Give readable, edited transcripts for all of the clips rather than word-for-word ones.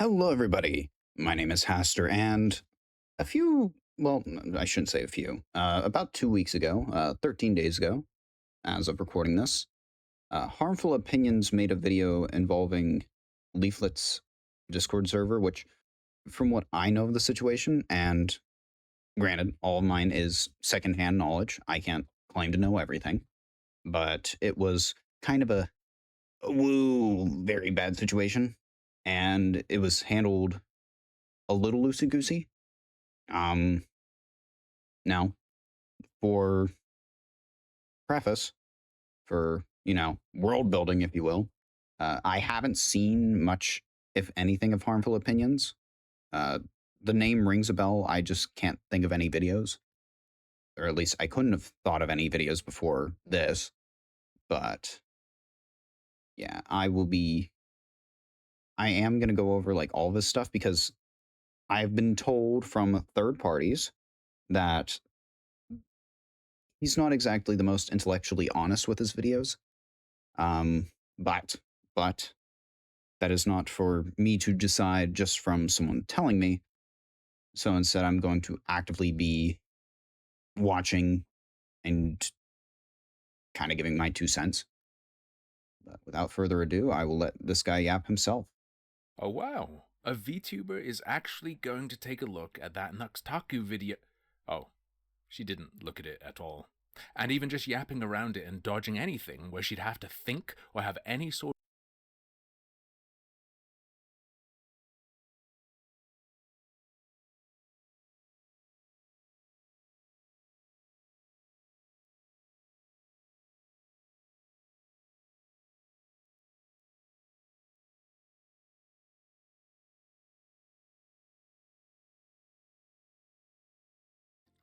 Hello, everybody. My name is Haster, and I shouldn't say a few, about 2 weeks ago, 13 days ago, as of recording this, Harmful Opinions made a video involving Leaflit's Discord server, which, from what I know of the situation, and granted, all of mine is secondhand knowledge, I can't claim to know everything, but it was kind of a very bad situation, and it was handled a little loosey goosey. Um, Now, for preface, for world building, if you will, I haven't seen much, if anything, of Harmful Opinions. Uh, the name rings a bell. I just can't think of any videos, or at least I couldn't have thought of any videos before this. But yeah, I am gonna go over like all this stuff because I've been told from third parties that he's not exactly the most intellectually honest with his videos. Um, but but that is not for me to decide just from someone telling me. So instead, I'm going to actively be watching and kind of giving my 2 cents. But without further ado, I will let this guy yap himself. Oh wow, a VTuber is actually going to take a look at that Nuxtaku video. Oh, she didn't look at it at all. And even just yapping around it and dodging anything where she'd have to think or have any sort.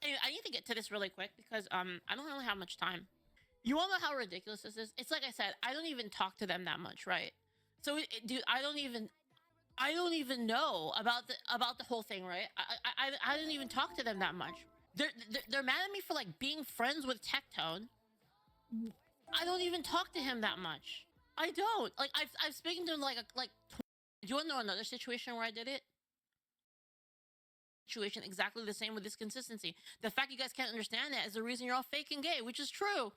Anyway, I need to get to this really quick because I don't really have much time. You all know how ridiculous this is. It's like I said, I don't even talk to them that much, right? So, dude, I don't even know about the whole thing, right? I don't even talk to them that much. They're mad at me for like being friends with Tectone. I don't even talk to him that much. I don't like. I've spoken to him like. Do you want to know another situation where I did it? Situation exactly the same with this consistency. The fact you guys can't understand that is the reason you're all fake and gay, which is true.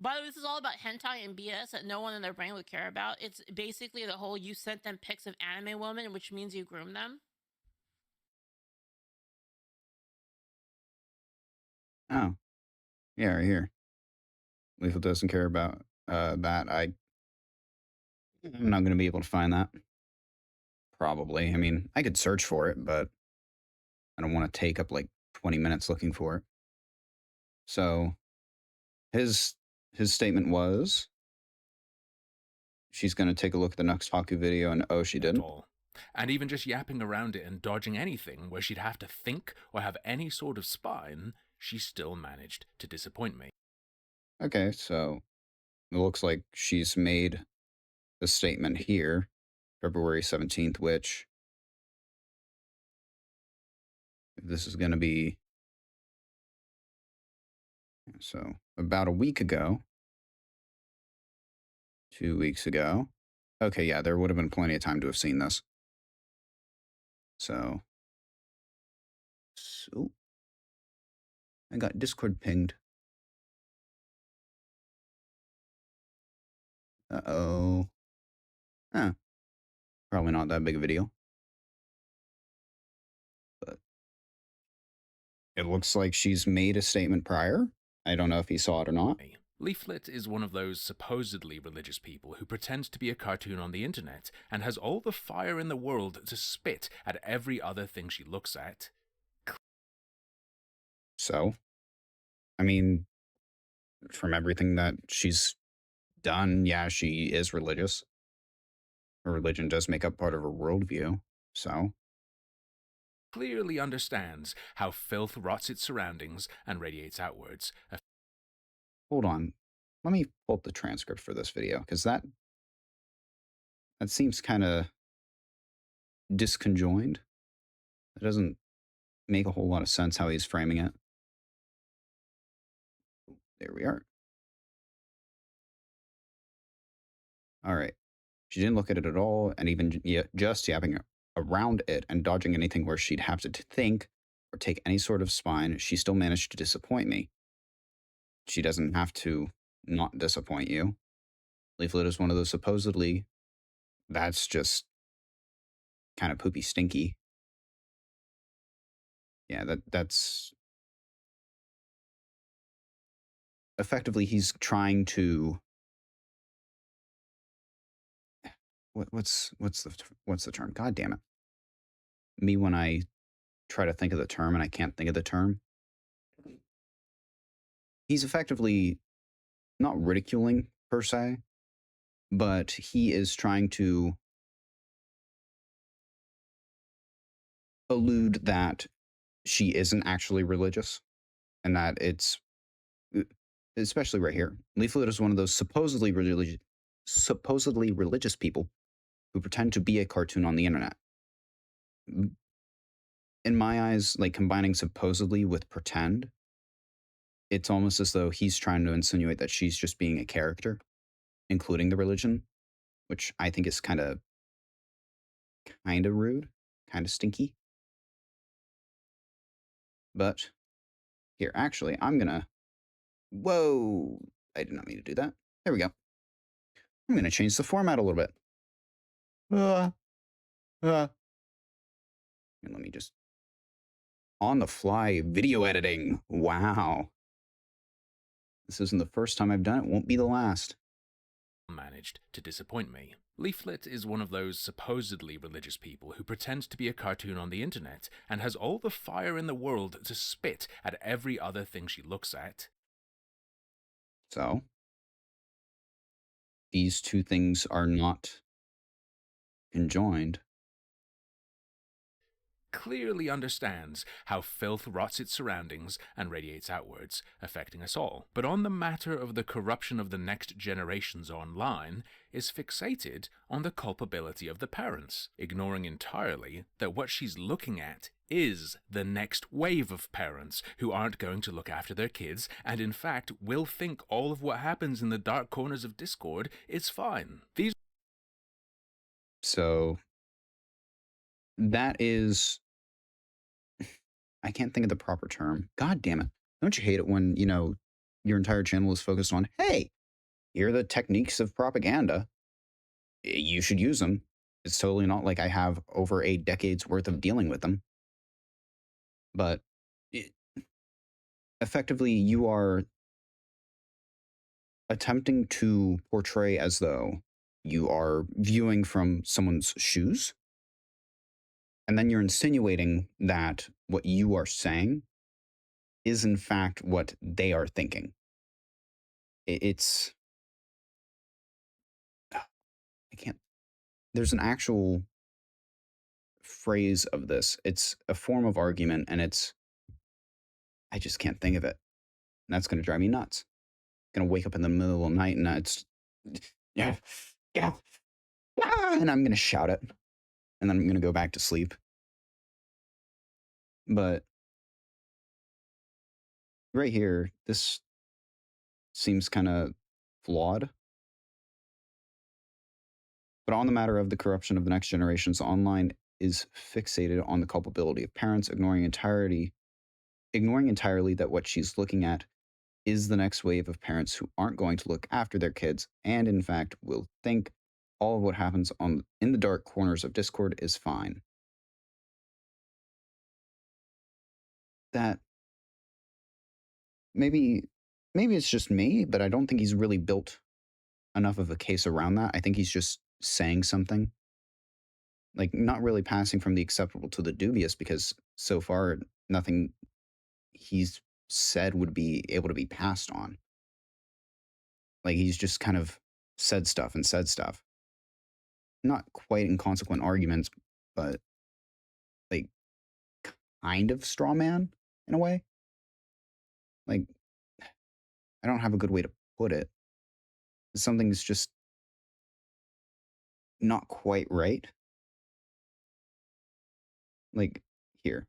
By the way, this is all about hentai and BS that no one in their brain would care about. It's basically the whole you sent them pics of anime women, which means you groom them. Oh, yeah, right here. Lethal doesn't care about that. I'm not going to be able to find that. Probably. I mean, I could search for it, but I don't want to take up like 20 minutes looking for it. So his his statement was she's going to take a look at the Nuxtaku video, and oh, she didn't. All. And even just yapping around it and dodging anything where she'd have to think or have any sort of spine, she still managed to disappoint me. Okay, so it looks like she's made the statement here, February 17th, which, if this is going to be, so about a week ago, 2 weeks ago. Okay, yeah, there would have been plenty of time to have seen this. So I got Discord pinged. Uh-oh. Huh. Probably not that big a video. But it looks like she's made a statement prior. I don't know if he saw it or not. Leaflit is one of those supposedly religious people who pretends to be a cartoon on the internet and has all the fire in the world to spit at every other thing she looks at. So, I mean, from everything that she's done, yeah, she is religious. Her religion does make up part of her worldview. So, Clearly understands how filth rots its surroundings and radiates outwards. hold on. Let me pull up the transcript for this video because that seems kind of disconjoined. It doesn't make a whole lot of sense how he's framing it. There we are. All right. She didn't look at it at all, and even just yapping around it and dodging anything where she'd have to think or take any sort of spine, she still managed to disappoint me. She doesn't have to not disappoint you. Leaflit is one of those supposedly that's just kind of poopy stinky. Yeah, that's effectively he's trying to what's the term? God damn it. Me when I try to think of the term and I can't think of the term. He's effectively not ridiculing per se, but he is trying to allude that she isn't actually religious and that it's especially right here. Leaflet is one of those supposedly religious people who pretend to be a cartoon on the internet. In my eyes, like combining supposedly with pretend, it's almost as though he's trying to insinuate that she's just being a character, including the religion, which I think is kind of rude, kind of stinky. But here, actually, I'm gonna. Whoa! I did not mean to do that. There we go. I'm gonna change the format a little bit. Uh, uh. And let me just on the fly video editing. Wow. This isn't the first time I've done it. Won't be the last. Managed to disappoint me. Leaflit is one of those supposedly religious people who pretends to be a cartoon on the internet and has all the fire in the world to spit at every other thing she looks at. So, these two things are not conjoined. Clearly understands how filth rots its surroundings and radiates outwards, affecting us all. But on the matter of the corruption of the next generations online, is fixated on the culpability of the parents, ignoring entirely that what she's looking at is the next wave of parents who aren't going to look after their kids and in fact will think all of what happens in the dark corners of Discord is fine. So, that is I can't think of the proper term. God damn it. Don't you hate it when, your entire channel is focused on, hey, here are the techniques of propaganda. You should use them. It's totally not like I have over a decade's worth of dealing with them. But it, effectively, you are attempting to portray as though you are viewing from someone's shoes. And then you're insinuating that what you are saying is, in fact, what they are thinking. It's I can't. There's an actual phrase of this. It's a form of argument, and I just can't think of it. And that's going to drive me nuts. I'm going to wake up in the middle of the night, and it's yeah, yeah, and I'm going to shout it, and then I'm going to go back to sleep. But right here, this seems kind of flawed. But on the matter of the corruption of the next generations, online is fixated on the culpability of parents, ignoring entirely that what she's looking at is the next wave of parents who aren't going to look after their kids and in fact will think all of what happens in the dark corners of Discord is fine. That maybe it's just me, but I don't think he's really built enough of a case around that. I think he's just saying something. Like not really passing from the acceptable to the dubious because so far nothing he's said would be able to be passed on. Like he's just kind of said stuff and said stuff. Not quite inconsequent arguments, but like kind of straw man in a way. Like I don't have a good way to put it. Something's just not quite right. Like here,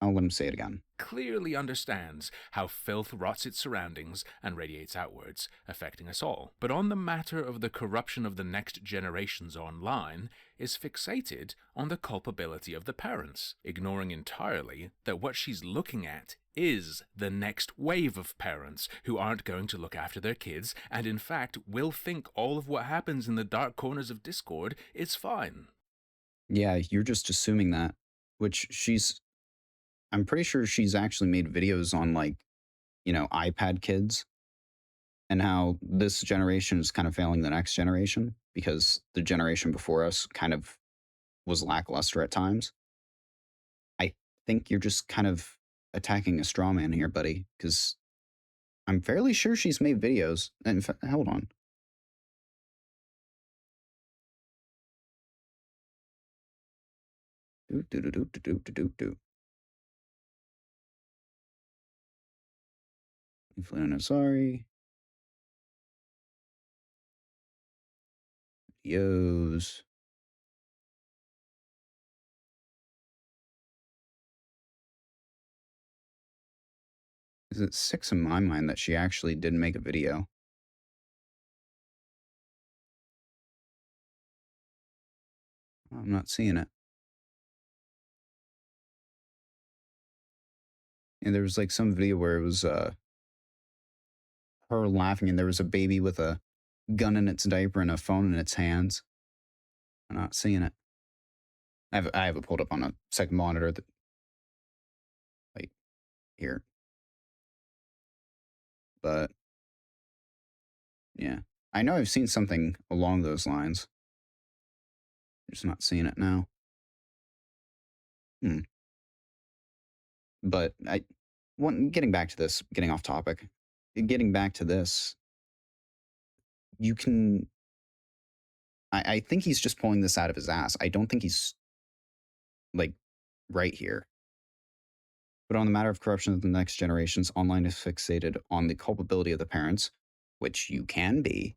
I'll let him say it again. Clearly understands how filth rots its surroundings and radiates outwards, affecting us all. But on the matter of the corruption of the next generations online, is fixated on the culpability of the parents, ignoring entirely that what she's looking at is the next wave of parents who aren't going to look after their kids and in fact will think all of what happens in the dark corners of Discord is fine. Yeah, you're just assuming that, which I'm pretty sure she's actually made videos on like, iPad kids and how this generation is kind of failing the next generation because the generation before us kind of was lackluster at times. I think you're just kind of attacking a straw man here, buddy, because I'm fairly sure she's made videos. And hold on. Do do do do do do do do. Leaflit, sorry. Videos. Is it 6 in my mind that she actually did make a video? I'm not seeing it. And there was like some video where it was her laughing and there was a baby with a gun in its diaper and a phone in its hands. I'm not seeing it. I have it pulled up on a second monitor that like here. But yeah. I know I've seen something along those lines. Just not seeing it now. Hmm. But getting back to this, getting off topic, getting back to this, you can. I think he's just pulling this out of his ass. I don't think he's like right here. But on the matter of corruption of the next generations, online is fixated on the culpability of the parents, which you can be,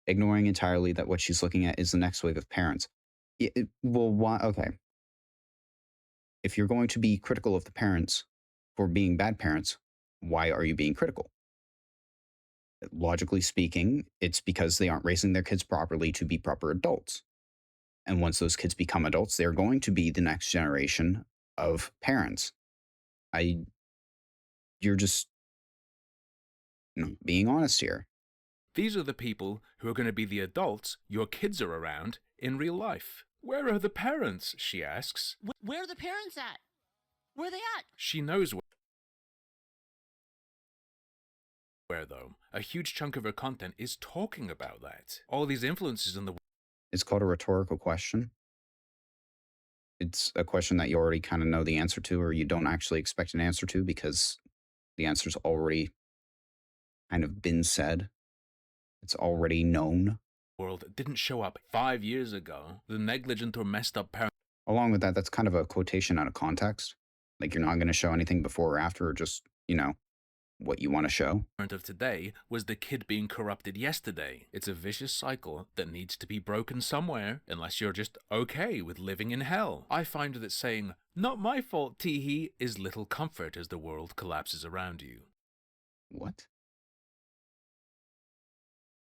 ignoring entirely that what she's looking at is the next wave of parents. Well, why? Okay. If you're going to be critical of the parents for being bad parents, why are you being critical? Logically speaking, it's because they aren't raising their kids properly to be proper adults. And once those kids become adults, they're going to be the next generation of parents. You're just being honest here. These are the people who are going to be the adults your kids are around in real life. Where are the parents? She asks. Where are the parents at? Where are they at? She knows where, though. A huge chunk of her content is talking about that. All these influences in the It's called a rhetorical question. It's a question that you already kind of know the answer to, or you don't actually expect an answer to because the answer's already kind of been said. It's already known. world didn't show up 5 years ago. The negligent or messed up parent Along with that, that's kind of a quotation out of context. Like you're not going to show anything before or after, or just, what you want to show. of today was the kid being corrupted yesterday. It's a vicious cycle that needs to be broken somewhere, unless you're just okay with living in hell. I find that saying, "Not my fault, teehee," is little comfort as the world collapses around you. What?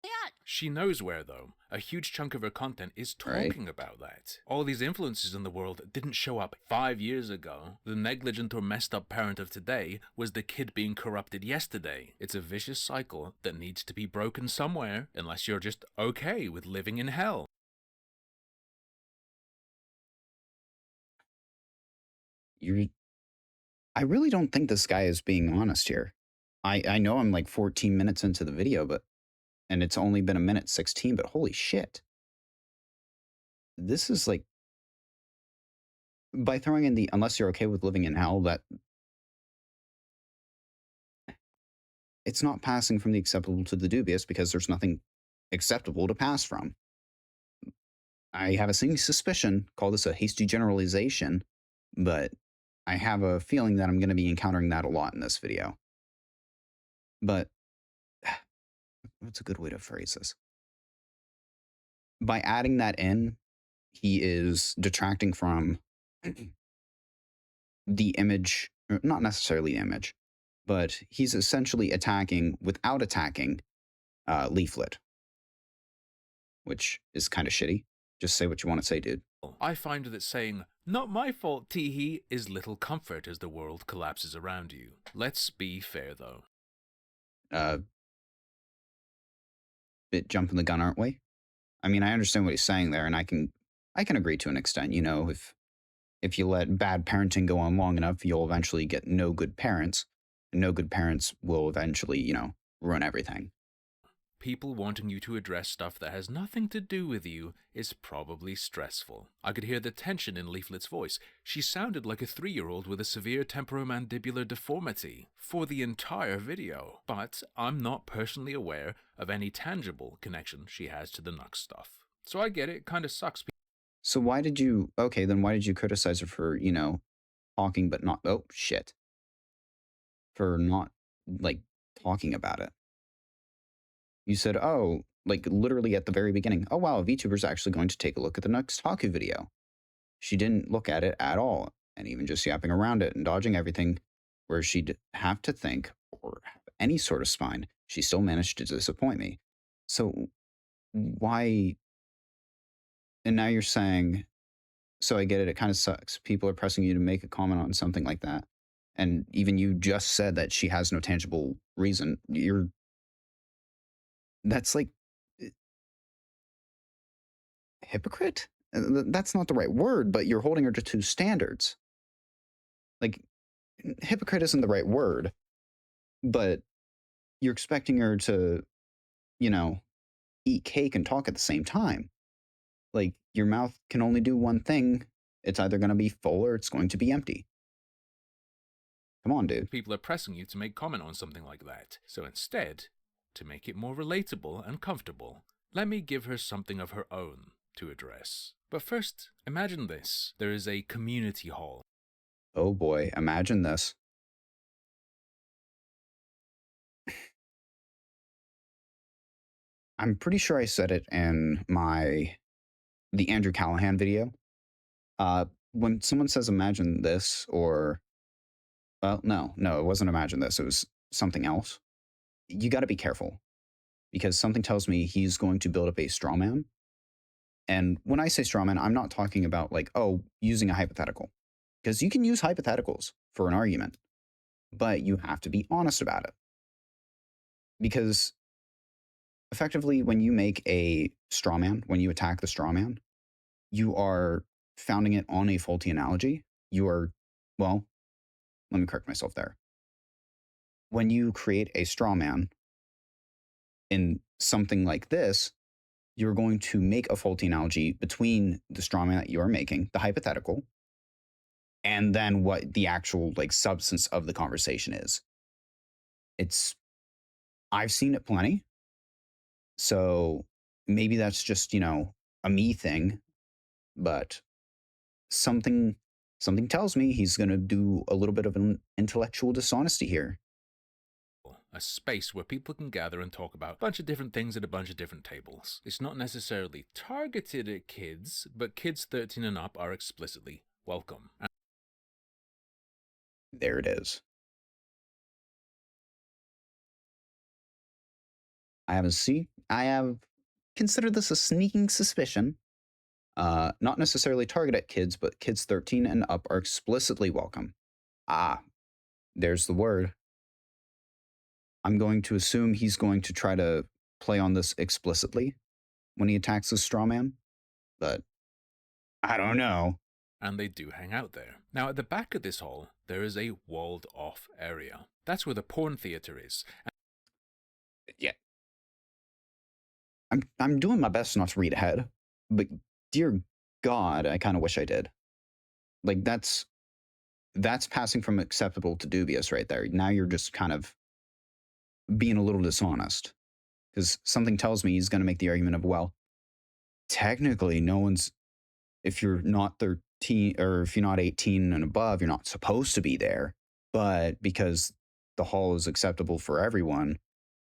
At? She knows where, though. A huge chunk of her content is talking about that. All these influences in the world didn't show up 5 years ago. The negligent or messed up parent of today was the kid being corrupted yesterday. It's a vicious cycle that needs to be broken somewhere, unless you're just okay with living in hell. I really don't think this guy is being honest here. I know I'm like 14 minutes into the video, and it's only been a minute 16, but holy shit. This is like, by throwing in the unless you're okay with living in hell, that it's not passing from the acceptable to the dubious because there's nothing acceptable to pass from. I have a sinking suspicion, call this a hasty generalization, but I have a feeling that I'm going to be encountering that a lot in this video. But what's a good way to phrase this? By adding that in, he is detracting from the image, not necessarily the image, but he's essentially attacking without attacking Leaflit, which is kind of shitty. Just say what you want to say, dude. I find that saying, "Not my fault, teehee," is little comfort as the world collapses around you. Let's be fair, though. Uh, Bit jumping the gun, aren't we? I mean, I understand what he's saying there, and I can agree to an extent. You know, if you let bad parenting go on long enough, you'll eventually get no good parents, and no good parents will eventually, ruin everything. People wanting you to address stuff that has nothing to do with you is probably stressful. I could hear the tension in Leaflet's voice. She sounded like a 3-year-old with a severe temporomandibular deformity for the entire video, but I'm not personally aware of any tangible connection she has to the Nux stuff. So I get it, kinda sucks. So why did you criticize her for, talking but not, oh shit, for not like talking about it? You said, oh, like literally at the very beginning, oh wow, a VTuber's actually going to take a look at the next Taku video. She didn't look at it at all, and even just yapping around it and dodging everything where she'd have to think or have any sort of spine, she still managed to disappoint me. So why? And now you're saying, so I get it, it kind of sucks. People are pressing you to make a comment on something like that. And even you just said that she has no tangible reason. That's like hypocrite? That's not the right word, but you're holding her to two standards. Like, hypocrite isn't the right word, but you're expecting her to, you know, eat cake and talk at the same time. Like, your mouth can only do one thing. It's either going to be full or it's going to be empty. Come on, dude. People are pressing you to make comment on something like that. So instead, to make it more relatable and comfortable, let me give her something of her own to address. But first, imagine this. There is a community hall. Oh boy, imagine this. I'm pretty sure I said it in the Andrew Callahan video. When someone says imagine this, or well, no, it wasn't imagine this, it was something else. You got to be careful, because something tells me he's going to build up a straw man. And when I say straw man, I'm not talking about like, oh, using a hypothetical, because you can use hypotheticals for an argument, but you have to be honest about it. Because effectively, when you make a straw man, when you attack the straw man, you are founding it on a faulty analogy. You are, well, let me correct myself there. When you create a straw man in something like this, you're going to make a faulty analogy between the straw man that you're making, the hypothetical, and then what the actual like substance of the conversation is. I've seen it plenty. So maybe that's just, a me thing, but something tells me he's going to do a little bit of an intellectual dishonesty here. A space where people can gather and talk about a bunch of different things at a bunch of different tables. It's not necessarily targeted at kids, but kids 13 and up are explicitly welcome. There it is. I have considered this a sneaking suspicion. Not necessarily targeted at kids, but kids 13 and up are explicitly welcome. Ah, there's the word. I'm going to assume he's going to try to play on this explicitly when he attacks the straw man, but I don't know. And they do hang out there. Now, at the back of this hall, there is a walled-off area. That's where the porn theater is. Yeah. I'm doing my best not to read ahead, but dear God, I kind of wish I did. Like that's passing from acceptable to dubious right there. Now you're just kind of being a little dishonest, because something tells me he's going to make the argument of, well, technically no one's, if you're not 13 or if you're not 18 and above, you're not supposed to be there. But because the hall is acceptable for everyone,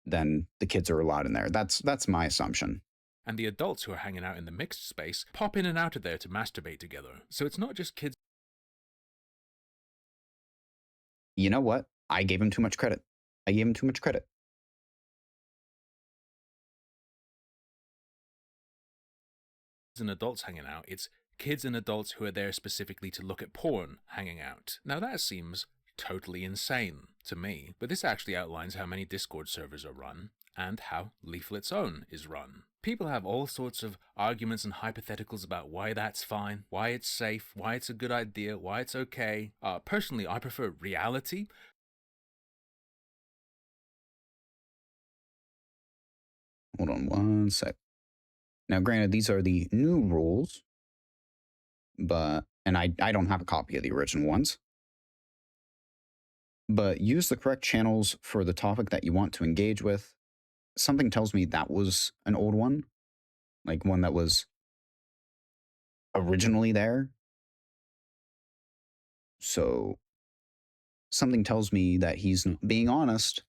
then the kids are allowed in there. That's my assumption. And the adults who are hanging out in the mixed space pop in and out of there to masturbate together. So it's not just kids You know what? I gave him too much credit. I gave him too much credit. And adults hanging out, it's kids and adults who are there specifically to look at porn hanging out. Now that seems totally insane to me, but this actually outlines how many Discord servers are run and how Leaflit's own is run. People have all sorts of arguments and hypotheticals about why that's fine, why it's safe, why it's a good idea, why it's okay. Personally, I prefer reality. Hold on one sec. Now, granted, these are the new rules, and I don't have a copy of the original ones. But use the correct channels for the topic that you want to engage with. Something tells me that was an old one, like one that was originally there. So something tells me that he's not being honest.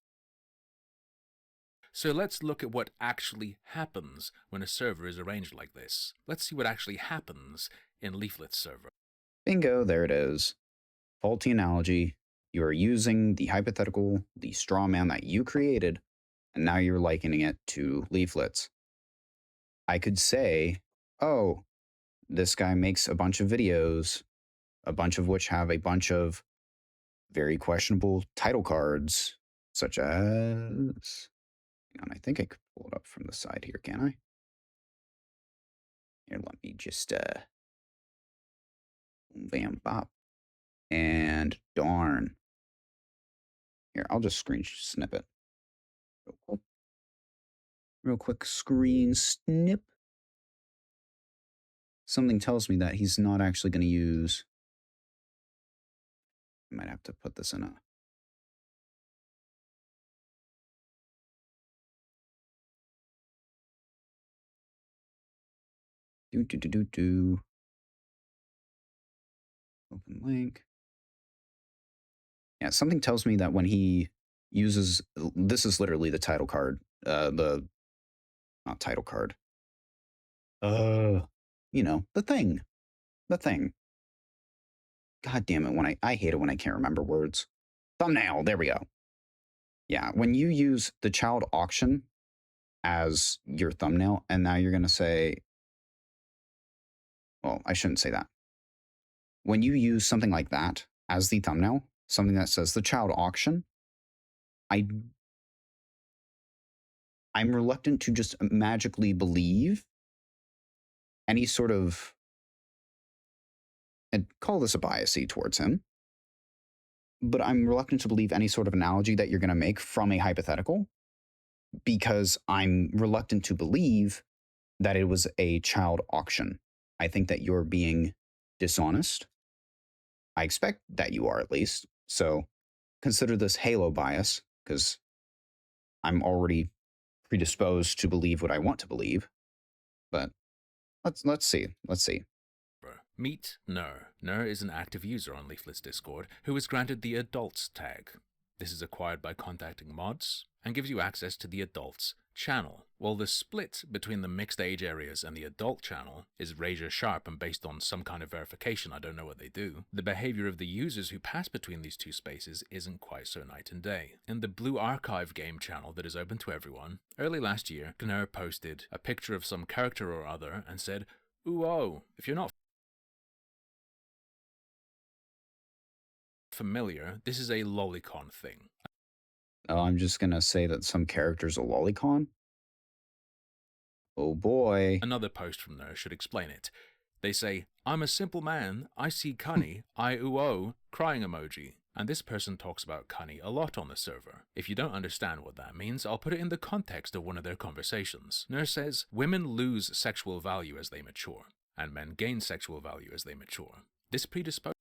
So let's look at what actually happens when a server is arranged like this. Let's see what actually happens in Leaflit's server. Bingo, there it is. Faulty analogy. You are using the hypothetical, the straw man that you created, and now you're likening it to leaflets. I could say, oh, this guy makes a bunch of videos, a bunch of which have a bunch of very questionable title cards, such as. Hang on, I think I could pull it up from the side here, can I? Here, let me just bam bop. And darn. Here, I'll just screen snip it. Real quick screen snip. Something tells me that he's not actually going to use. I might have to put this in a. Do. Open link. Yeah, something tells me that when he uses. This is literally the title card. Not title card. The thing. The thing. God damn it, when I hate it when I can't remember words. Thumbnail, there we go. Yeah, when you use the child auction as your thumbnail, and now you're going to say, well, I shouldn't say that. When you use something like that as the thumbnail, something that says the child auction, I'm reluctant to just magically believe any sort of, and call this a biasy towards him, but I'm reluctant to believe any sort of analogy that you're going to make from a hypothetical, because I'm reluctant to believe that it was a child auction. I think that you're being dishonest. I expect that you are, at least. So consider this halo bias, because I'm already predisposed to believe what I want to believe. But let's see. Meet Ner. Ner is an active user on Leaflit's Discord who is granted the Adults tag. This is acquired by contacting mods and gives you access to the Adults channel. While the split between the mixed age areas and the adult channel is razor sharp and based on some kind of verification, I don't know what they do, the behavior of the users who pass between these two spaces isn't quite so night and day. In the Blue Archive game channel that is open to everyone, early last year, Ner posted a picture of some character or other and said, "Ooh, oh, if you're not familiar, this is a lolicon thing." Oh, I'm just going to say that some character's a lolicon? Oh boy. Another post from there should explain it. They say, "I'm a simple man, I see Cunny, I ooh oh, crying emoji." And this person talks about Cunny a lot on the server. If you don't understand what that means, I'll put it in the context of one of their conversations. Nurse says, women lose sexual value as they mature, and men gain sexual value as they mature. This predisposes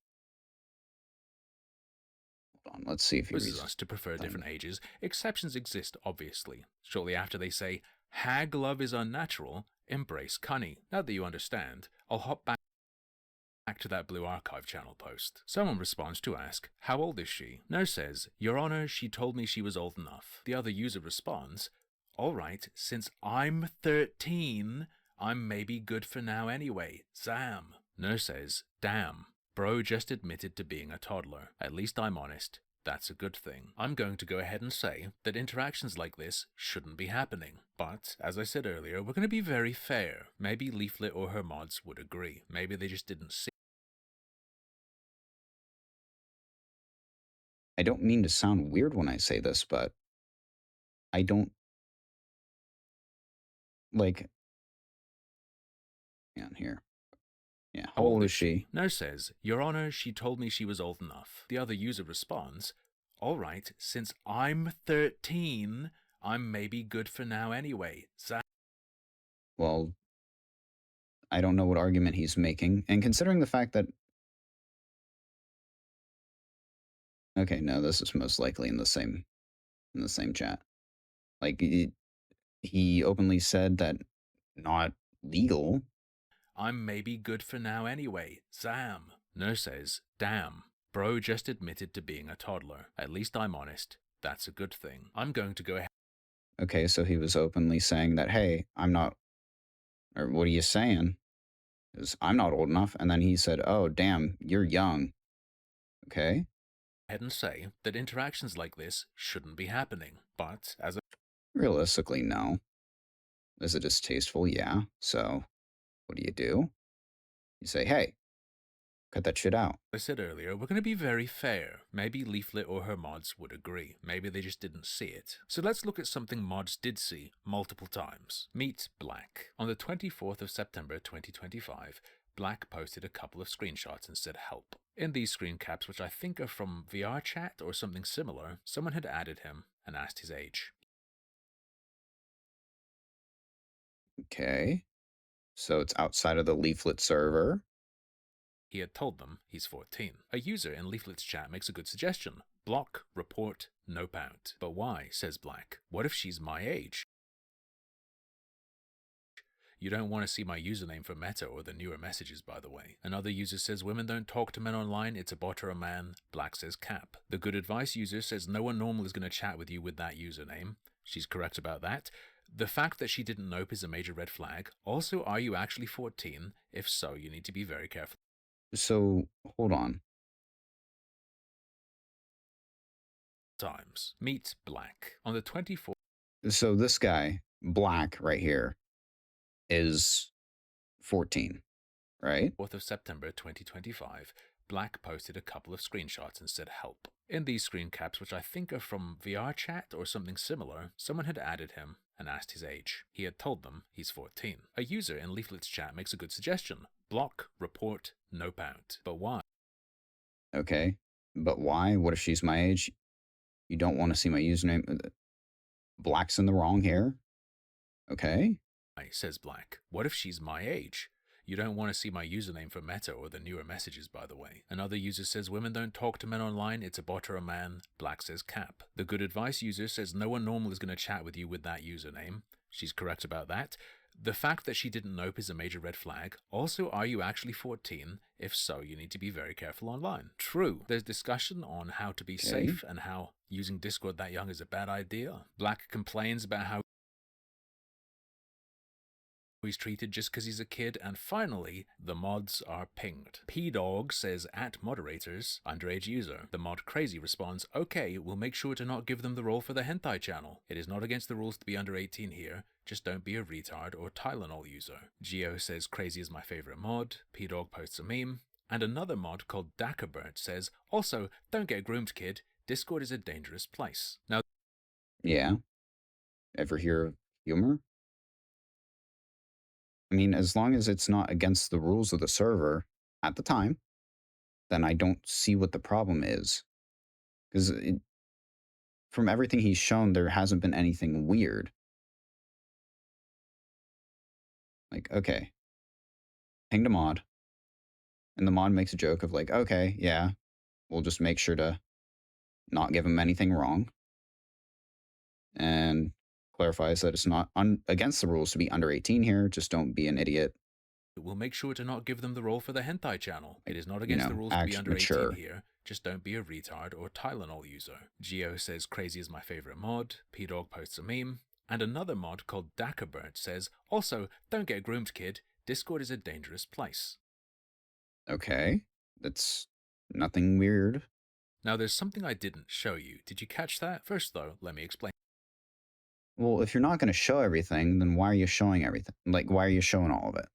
Let's see if he reads us to prefer different ages. Exceptions exist, obviously. Shortly after they say, "Hag love is unnatural, embrace Cunny." Now that you understand, I'll hop back to that Blue Archive channel post. Someone responds to ask, "How old is she?" Nurse says, "Your Honor, she told me she was old enough." The other user responds, "Alright, since I'm 13, I'm maybe good for now anyway. Zam." Nurse says, "Damn. Bro just admitted to being a toddler. At least I'm honest. That's a good thing. I'm going to go ahead and say that interactions like this shouldn't be happening. But, as I said earlier, we're going to be very fair. Maybe Leaflit or her mods would agree. Maybe they just didn't see. I don't mean to sound weird when I say this, but I don't like. Yeah, here. Yeah, how old is she? Nurse says, Your Honor, she told me she was old enough. The other user responds, All right, since I'm 13, I'm maybe good for now anyway. Well, I don't know what argument he's making, and considering the fact that. Okay, no, this is most likely in the same chat. Like he openly said that not legal. I'm maybe good for now anyway. Zam. Nurse says, Damn. Bro just admitted to being a toddler. At least I'm honest. That's a good thing. I'm going to go ahead. Okay, so he was openly saying that, hey, I'm not, or what are you saying? Is I'm not old enough. And then he said, oh, damn, you're young. Okay. Ahead and say that interactions like this shouldn't be happening. But as Realistically, no. Is it distasteful? Yeah. So what do? You say, hey, cut that shit out. I said earlier, we're going to be very fair. Maybe Leaflit or her mods would agree. Maybe they just didn't see it. So let's look at something mods did see multiple times. Meet Black. On the 24th of September 2025, Black posted a couple of screenshots and said help. In these screen caps, which I think are from VR chat or something similar, someone had added him and asked his age. Okay. So it's outside of the Leaflit server. He had told them he's 14. A user in Leaflit's chat makes a good suggestion. Block, report, nope out. But why, says Black. What if she's my age? You don't want to see my username for Meta or the newer messages, by the way. Another user says women don't talk to men online, it's a bot or a man. Black says cap. The good advice user says no one normal is going to chat with you with that username. She's correct about that. The fact that she didn't nope is a major red flag. Also, are you actually 14? If so, you need to be very careful. So hold on. Times. Meet Black. On the 24th. So this guy, Black, right here, is 14, right? 4th of September 2025, Black posted a couple of screenshots and said help. In these screen caps, which I think are from VR chat or something similar, someone had added him and asked his age. He had told them he's 14. A user in Leaflit's chat makes a good suggestion. Block, report, nope out. But why? Okay. But why? What if she's my age? You don't want to see my username. Black's in the wrong here. Okay. Says Black. What if she's my age? You don't want to see my username for Meta or the newer messages, by the way. Another user says women don't talk to men online, it's a bot or a man. Black says cap. The good advice user says no one normal is going to chat with you with that username. She's correct about that. The fact that she didn't nope is a major red flag. Also, are you actually 14? If so, you need to be very careful online. True. There's discussion on how to be safe and how using Discord that young is a bad idea. Black complains about how he's treated just because he's a kid, and finally, the mods are pinged. P-Dog says at moderators, underage user. The mod Crazy responds, okay, we'll make sure to not give them the role for the hentai channel. It is not against the rules to be under 18 here, just don't be a retard or Tylenol user. Geo says Crazy is my favorite mod. P-Dog posts a meme. And another mod called Dackerbird says, also, don't get groomed, kid. Discord is a dangerous place. Now, yeah. Ever hear of humor? I mean, as long as it's not against the rules of the server at the time, then I don't see what the problem is. Because from everything he's shown, there hasn't been anything weird. Like, okay, pinged a mod, and the mod makes a joke of like, okay, yeah, we'll just make sure to not give him anything wrong, and clarifies that it's not against the rules to be under 18 here. Just don't be an idiot. we'll make sure to not give them the role for the hentai channel. It is not against the rules to be under mature. 18 here. Just don't be a retard or Tylenol user. Geo says Crazy is my favorite mod. P-Dog posts a meme. And another mod called Dackerbird says, also, don't get groomed, kid. Discord is a dangerous place. Okay, that's nothing weird. Now, there's something I didn't show you. Did you catch that? First, though, let me explain Well, if you're not going to show everything, then why are you showing everything? Like, why are you showing all of it?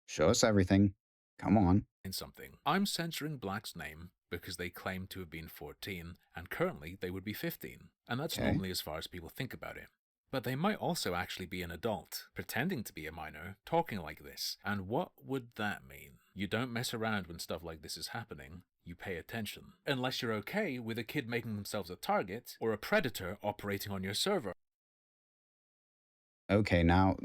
Show us everything. Come on. something. I'm censoring Black's name because they claim to have been 14, and currently they would be 15. And that's Okay. normally as far as people think about it. But they might also actually be an adult, pretending to be a minor, talking like this. And what would that mean? You don't mess around when stuff like this is happening. You pay attention. Unless you're okay with a kid making themselves a target, or a predator operating on your server. Okay, now,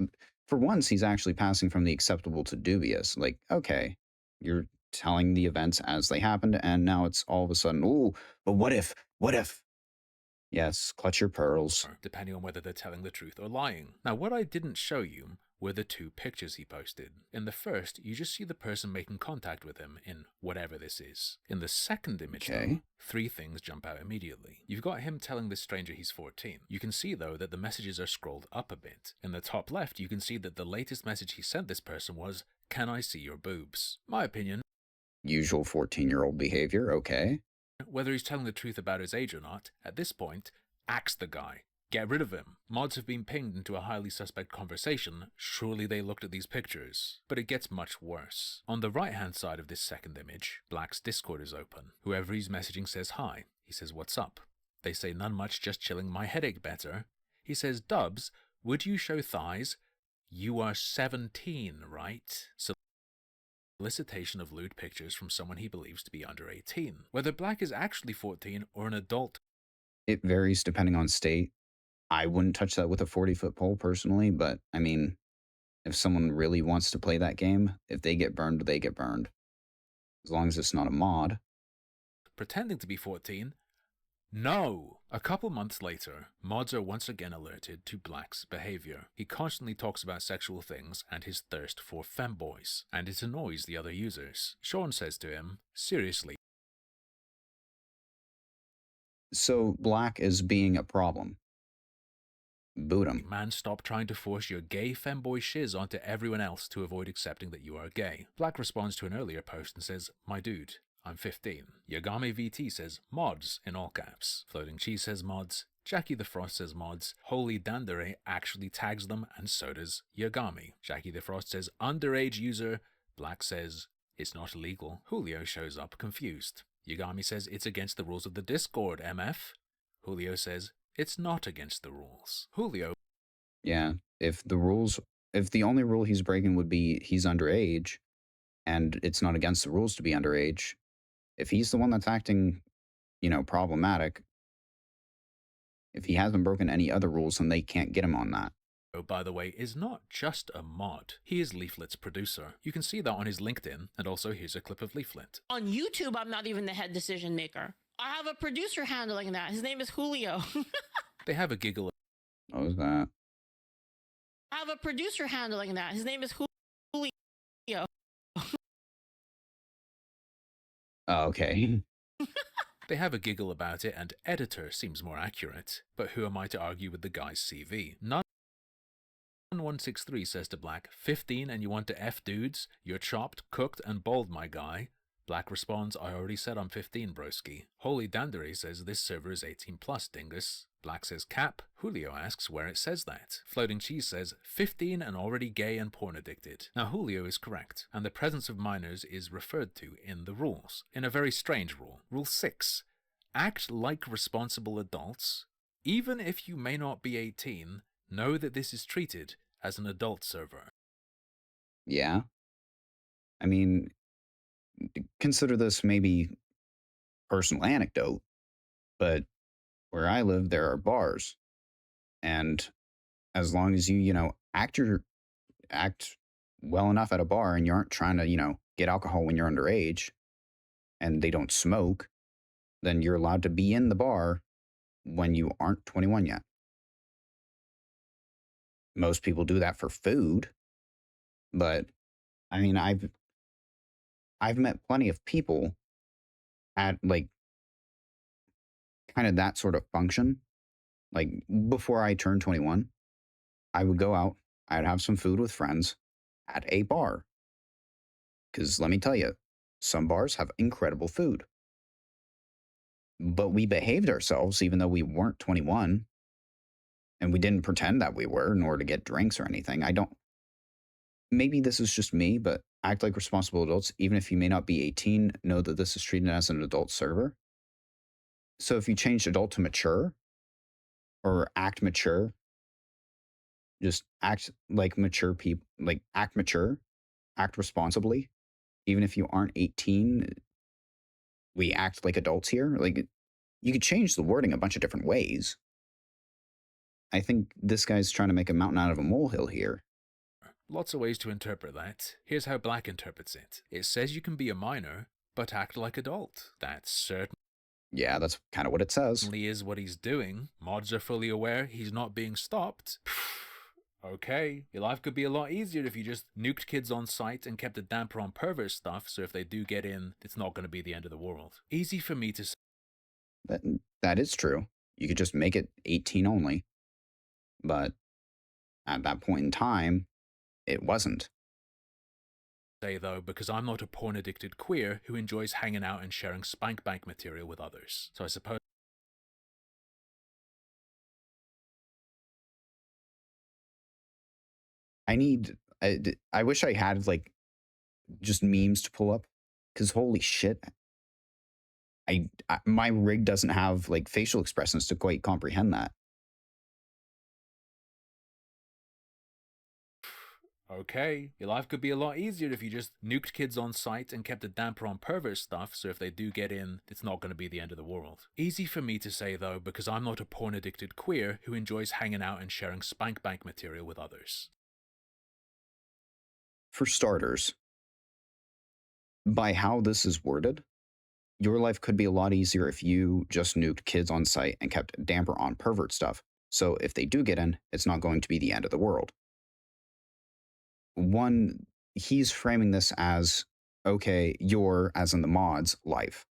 for once, he's actually passing from the acceptable to dubious. Like, okay, you're telling the events as they happened, and now it's all of a sudden, ooh, but what if? What if? Yes, clutch your pearls. Depending on whether they're telling the truth or lying. Now, what I didn't show you were the 2 pictures he posted. In the first, you just see the person making contact with him in whatever this is. In the second image, though, Okay. 3 things jump out immediately. You've got him telling this stranger he's 14. You can see, though, that the messages are scrolled up a bit. In the top left, you can see that the latest message he sent this person was, "Can I see your boobs?" My opinion, Usual 14-year-old behavior, okay. whether he's telling the truth about his age or not, at this point, axe the guy. Get rid of him. Mods have been pinged into a highly suspect conversation. Surely they looked at these pictures. But it gets much worse. On the right-hand side of this second image, Black's Discord is open. Whoever he's messaging says hi. He says, "What's up?" They say, "None much, just chilling, my headache better." He says, "Dubs, would you show thighs? You are 17, right?" Solicitation of lewd pictures from someone he believes to be under 18. Whether Black is actually 14 or an adult, It varies depending on state. I wouldn't touch that with a 40-foot pole personally, but I mean, if someone really wants to play that game, if they get burned, they get burned. As long as it's not a mod. pretending to be 14, no! A couple months later, mods are once again alerted to Black's behavior. He constantly talks about sexual things and his thirst for femboys, and it annoys the other users. Sean says to him, "Seriously, So Black is being a problem. Boot him. man, stop trying to force your gay femboy shiz onto everyone else to avoid accepting that you are gay." Black responds to an earlier post and says, "My dude, I'm 15. Yagami VT says mods in all caps. Floating Cheese says mods. Jackie the Frost says mods. Holy Dandere actually tags them, and so does Yagami. Jackie the Frost says underage user. Black says it's not illegal. Julio shows up confused. Yagami says it's against the rules of the Discord, MF. Julio says it's not against the rules. Julio Yeah. If the only rule he's breaking would be he's underage, and it's not against the rules to be underage, if he's the one that's acting, problematic, if he hasn't broken any other rules, then they can't get him on that. by the way, is not just a mod. He is Leaflit's producer. You can see that on his LinkedIn, and also here's a clip of Leaflit. On YouTube, I'm not even the head decision maker. I have a producer handling that. His name is Julio. They have a giggle What was that? I have a producer handling that. His name is Julio. Oh, okay. They have a giggle about it, and editor seems more accurate. But who am I to argue with the guy's CV? None 163 says to Black, 15 and you want to F dudes? You're chopped, cooked, and bald, my guy. Black responds, "I already said I'm 15, broski." Holy Dandere says this server is 18 plus, dingus. Black says cap. Julio asks where it says that. Floating Cheese says 15 and already gay and porn addicted. Now Julio is correct, and the presence of minors is referred to in the rules, in a very strange rule. Rule 6. Act like responsible adults. Even if you may not be 18, know that this is treated as an adult server. Yeah. I mean, consider this maybe personal anecdote, but where I live, there are bars. And as long as you act well enough at a bar and you aren't trying to, get alcohol when you're underage and they don't smoke, then you're allowed to be in the bar when you aren't 21 yet. Most people do that for food, but I mean, I've met plenty of people at like kind of that sort of function. Like before I turned 21, I would go out, I'd have some food with friends at a bar. Because let me tell you, some bars have incredible food. but we behaved ourselves even though we weren't 21 and we didn't pretend that we were in order to get drinks or anything. I don't, maybe this is just me, but act like responsible adults. Even if you may not be 18, know that this is treated as an adult server. So if you change adult to mature or act mature, just act like mature people, like act mature, act responsibly. Even if you aren't 18, we act like adults here. Like, you could change the wording a bunch of different ways. I think this guy's trying to make a mountain out of a molehill here. Lots of ways to interpret that. Here's how Black interprets it. It says you can be a minor, but act like adult. That's certainly Yeah, that's kind of what it says. is what he's doing. Mods are fully aware he's not being stopped. Okay, your life could be a lot easier if you just nuked kids on site and kept a damper on pervert stuff, so if they do get in, it's not going to be the end of the world. Easy for me to That is true. You could just make it 18 only. But at that point in time, it wasn't. say, though, because I'm not a porn-addicted queer who enjoys hanging out and sharing spank bank material with others. So I suppose I wish I had like just memes to pull up because holy shit. My rig doesn't have like facial expressions to quite comprehend that. okay, your life could be a lot easier if you just nuked kids on site and kept a damper on pervert stuff, so if they do get in, it's not going to be the end of the world. Easy for me to say, though, because I'm not a porn-addicted queer who enjoys hanging out and sharing spank bank material with others. For starters, by how this is worded, your life could be a lot easier if you just nuked kids on site and kept a damper on pervert stuff. So if they do get in, it's not going to be the end of the world. One, he's framing this as, okay, your, as in the mod's, life.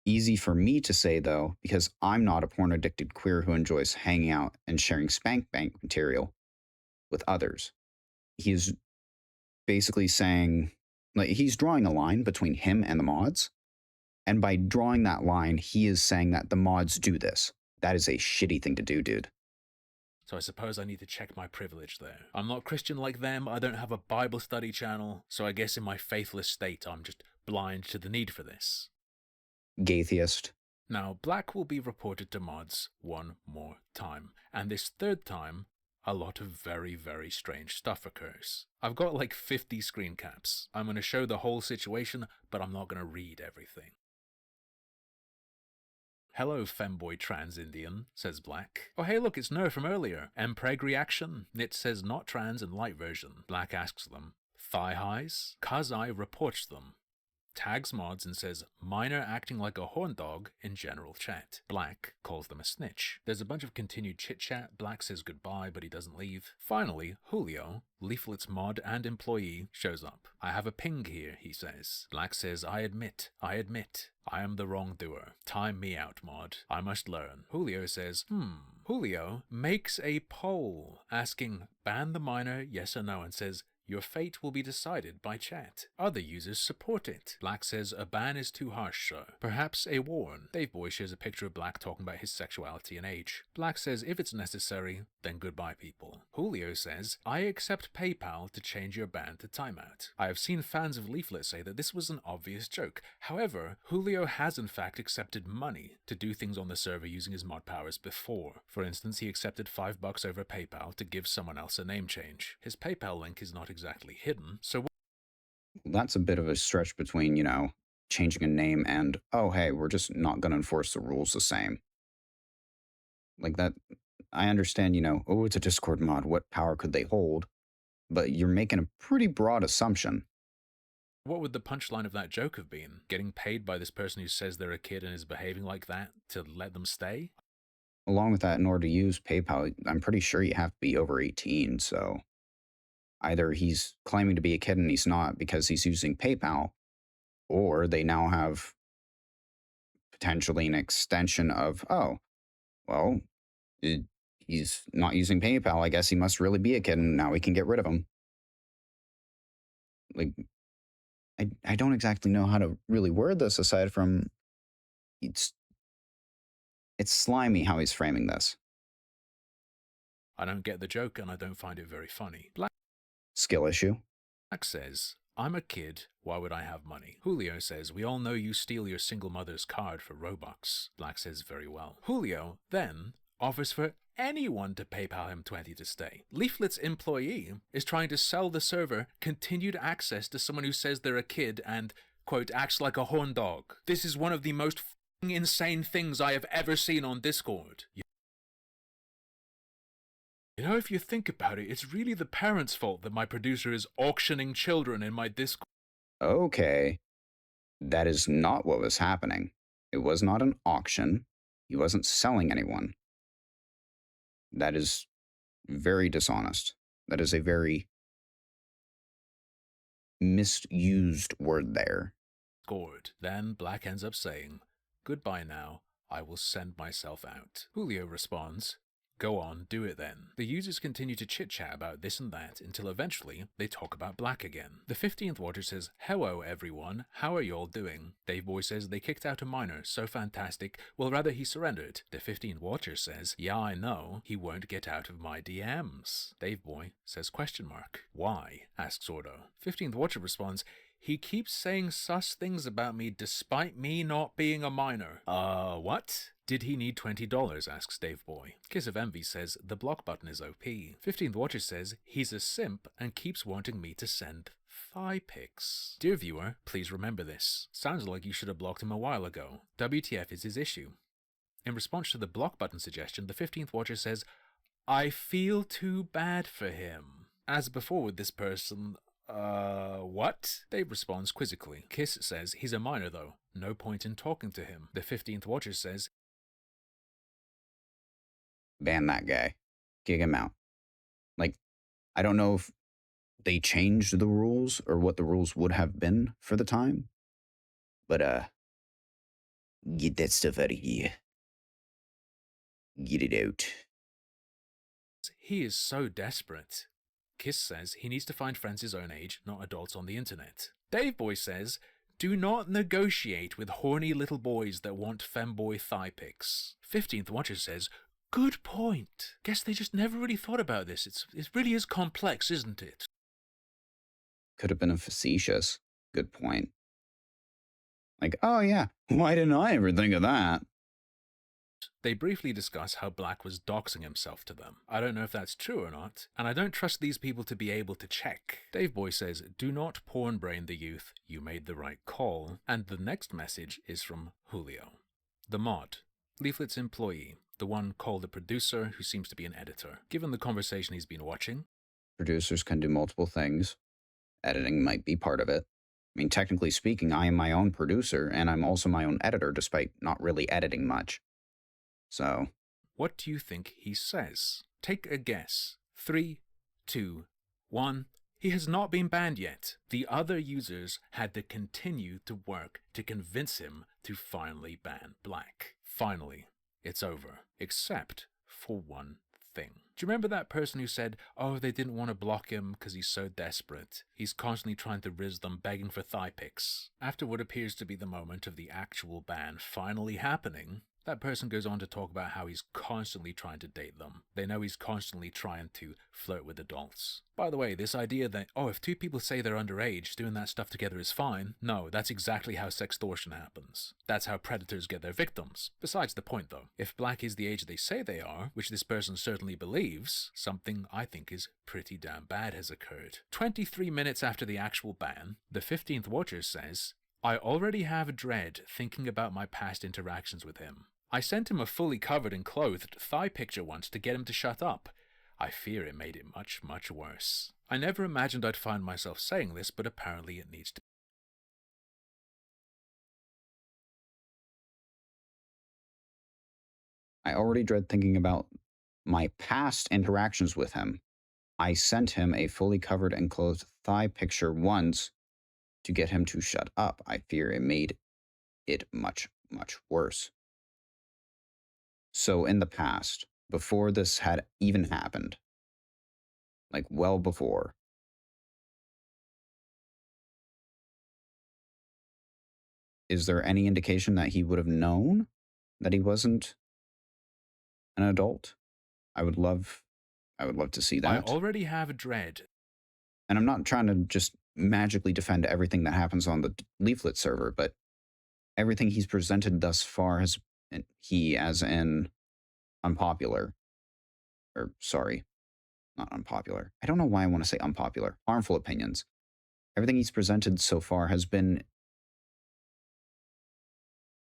Easy for me to say, though, because I'm not a porn addicted queer who enjoys hanging out and sharing spank bank material with others. He's basically saying, like, he's drawing a line between him and the mods. And by drawing that line, he is saying that the mods do this. That is a shitty thing to do, dude. So I suppose I need to check my privilege there. I'm not Christian like them, I don't have a Bible study channel, so I guess in my faithless state I'm just blind to the need for this. Gaytheist. Now, Black will be reported to mods one more time, and this third time, a lot of very, very strange stuff occurs. I've got like 50 screen caps. I'm going to show the whole situation, but I'm not going to read everything. Hello, femboy trans Indian, says Black. Oh hey look, it's Ner from earlier. Mpreg reaction. Nit says not trans and light version. Black asks them. Thigh highs? Kazai reports them. Tags mods and says minor acting like a horn dog in general chat. Black calls them a snitch. There's a bunch of continued chit chat. Black says goodbye, but he doesn't leave. Finally, Julio, Leaflit's mod and employee, shows up. I have a ping here, he says. Black says, I admit, I am the wrongdoer. Time me out, mod. I must learn. Julio says, Julio makes a poll asking, ban the minor, yes or no, and says, your fate will be decided by chat. Other users support it. Black says a ban is too harsh, sir. Perhaps a warn. Dave Boy shares a picture of Black talking about his sexuality and age. Black says if it's necessary, then goodbye people. Julio says, I accept PayPal to change your ban to timeout. I have seen fans of Leaflit say that this was an obvious joke. However, Julio has in fact accepted money to do things on the server using his mod powers before. For instance, he accepted $5 over PayPal to give someone else a name change. His PayPal link is not exactly hidden, so That's a bit of a stretch between, changing a name and, oh, hey, we're just not going to enforce the rules the same. Like that, I understand, oh, it's a Discord mod. What power could they hold? But you're making a pretty broad assumption. what would the punchline of that joke have been? Getting paid by this person who says they're a kid and is behaving like that to let them stay? Along with that, in order to use PayPal, I'm pretty sure you have to be over 18. So either he's claiming to be a kid and he's not because he's using PayPal, or they now have potentially an extension of, oh, well, he's not using PayPal. I guess he must really be a kid and now we can get rid of him. Like, I don't exactly know how to really word this aside from it's it's slimy how he's framing this. I don't get the joke and I don't find it very funny. Skill issue. Black says, I'm a kid, why would I have money? Julio says, we all know you steal your single mother's card for Robux. Black says, very well. Julio then offers for anyone to PayPal him 20 to stay. Leaflit's employee is trying to sell the server continued access to someone who says they're a kid and, quote, acts like a horn dog. This is one of the most f***ing insane things I have ever seen on Discord. You know, if you think about it, it's really the parents' fault that my producer is auctioning children in my Discord. Okay. That is not what was happening. It was not an auction. He wasn't selling anyone. That is very dishonest. That is a very misused word there. Then Black ends up saying, goodbye now, I will send myself out. Julio responds, go on, do it then. The users continue to chit-chat about this and that until eventually they talk about Black again. The 15th watcher says, hello everyone, how are y'all doing? Dave Boy says they kicked out a miner, so fantastic, well rather he surrendered. The 15th watcher says, yeah I know, he won't get out of my DMs. Dave Boy says question mark. Why? Asks Ordo. 15th watcher responds, he keeps saying sus things about me despite me not being a miner. What? Did he need $20? Asks Dave Boy. Kiss of Envy says the block button is OP. 15th Watcher says he's a simp and keeps wanting me to send thigh pics. Dear viewer, please remember this. Sounds like you should have blocked him a while ago. WTF is his issue. In response to the block button suggestion, the 15th Watcher says, I feel too bad for him. As before with this person, what? Dave responds quizzically. Kiss says he's a minor though. No point in talking to him. The 15th Watcher says, ban that guy. Kick him out. Like, I don't know if they changed the rules or what the rules would have been for the time. But, get that stuff out of here. Get it out. he is so desperate. Kiss says he needs to find friends his own age, not adults on the internet. Dave Boy says, do not negotiate with horny little boys that want femboy thigh pics. 15th Watcher says, good point. Guess they just never really thought about this. It really is complex, isn't it? Could have been a facetious. Good point. Like, oh yeah, why didn't I ever think of that? They briefly discuss how Black was doxing himself to them. I don't know if that's true or not, and I don't trust these people to be able to check. Dave Boy says, do not porn brain the youth, you made the right call. And the next message is from Julio, the mod, Leaflit's employee, the one called a producer who seems to be an editor. Given the conversation he's been watching, producers can do multiple things. Editing might be part of it. I mean, technically speaking, I am my own producer, and I'm also my own editor, despite not really editing much. So, what do you think he says? Take a guess. 3, 2, 1. He has not been banned yet. The other users had to continue to work to convince him to finally ban Black. Finally, it's over. Except for one thing. Do you remember that person who said, oh, they didn't want to block him because he's so desperate? He's constantly trying to riz them, begging for thigh pics. After what appears to be the moment of the actual ban finally happening, that person goes on to talk about how he's constantly trying to date them. They know he's constantly trying to flirt with adults. By the way, this idea that, oh, if two people say they're underage, doing that stuff together is fine. No, that's exactly how sextortion happens. That's how predators get their victims. Besides the point though, if Black is the age they say they are, which this person certainly believes, something I think is pretty damn bad has occurred. 23 minutes after the actual ban, the 15th Watcher says, I already have dread thinking about my past interactions with him. I sent him a fully covered and clothed thigh picture once to get him to shut up. I fear it made it much, much worse. I never imagined I'd find myself saying this, but apparently it needs to. I already dread thinking about my past interactions with him. I sent him a fully covered and clothed thigh picture once to get him to shut up. I fear it made it much, much worse. So in the past, before this had even happened, like well before, is there any indication that he would have known that he wasn't an adult? I would love to see I that. already have a dread. And I'm not trying to just magically defend everything that happens on the Leaflit server, but everything he's presented thus far has, he as in unpopular, or sorry, not unpopular. I don't know why I want to say unpopular. Harmful opinions. Everything he's presented so far has been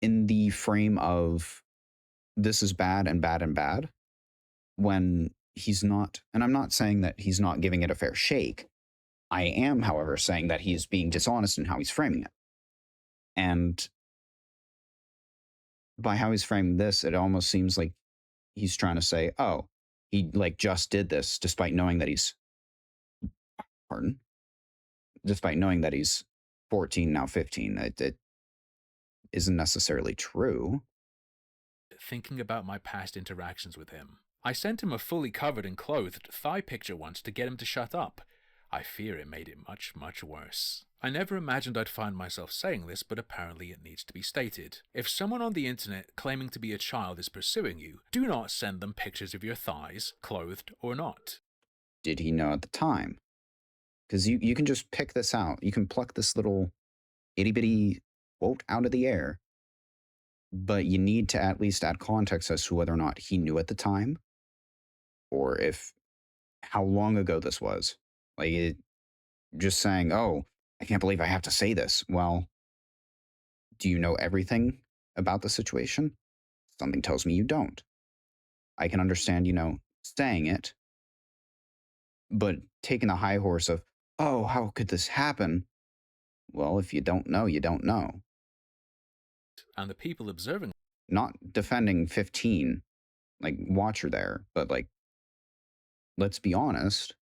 in the frame of this is bad and bad and bad, when he's not. And I'm not saying that he's not giving it a fair shake. I am, however, saying that he's being dishonest in how he's framing it. And by how he's framing this, it almost seems like he's trying to say, oh, he like just did this despite knowing that he's, pardon, despite knowing that he's 14, now 15. It isn't necessarily true. Thinking about my past interactions with him. I sent him a fully covered and clothed thigh picture once to get him to shut up. I fear it made it much, much worse. I never imagined I'd find myself saying this, but apparently it needs to be stated. If someone on the internet claiming to be a child is pursuing you, do not send them pictures of your thighs, clothed or not. Did he know at the time? Because you can just pick this out. You can pluck this little itty bitty quote out of the air. But you need to at least add context as to whether or not he knew at the time, or if how long ago this was. Like, just saying, oh, I can't believe I have to say this. Well, do you know everything about the situation? Something tells me you don't. I can understand, saying it, but taking the high horse of, oh, how could this happen? Well, if you don't know, you don't know. And the people observing. Not defending 15, like Watcher there, but like, let's be honest.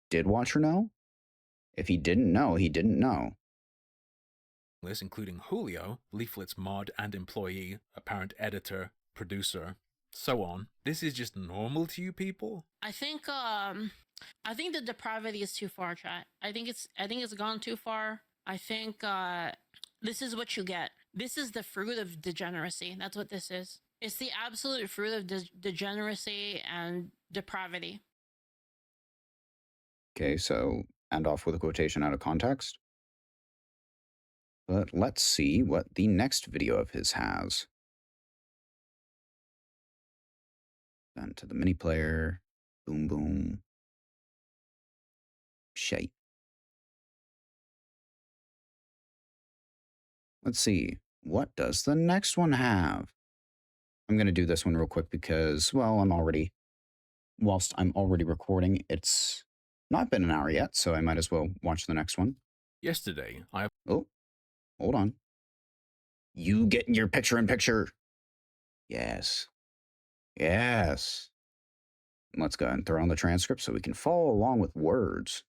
Did Watcher know? If he didn't know, he didn't know. This including Julio, Leaflit's mod and employee, apparent editor, producer, so on. This is just normal to you people? I think the depravity is too far, chat. I think it's gone too far. I think this is what you get. This is the fruit of degeneracy. That's what this is. It's the absolute fruit of degeneracy and depravity. Okay, so end off with a quotation out of context. But let's see what the next video of his has. Then to the mini player. Boom, boom. Shite. Let's see. What does the next one have? I'm going to do this one real quick because, well, whilst I'm already recording, it's not been an hour yet, so I might as well watch the next one. Yesterday, Oh, hold on. You getting your picture in picture? Yes. Yes. Let's go ahead and throw on the transcript so we can follow along with words.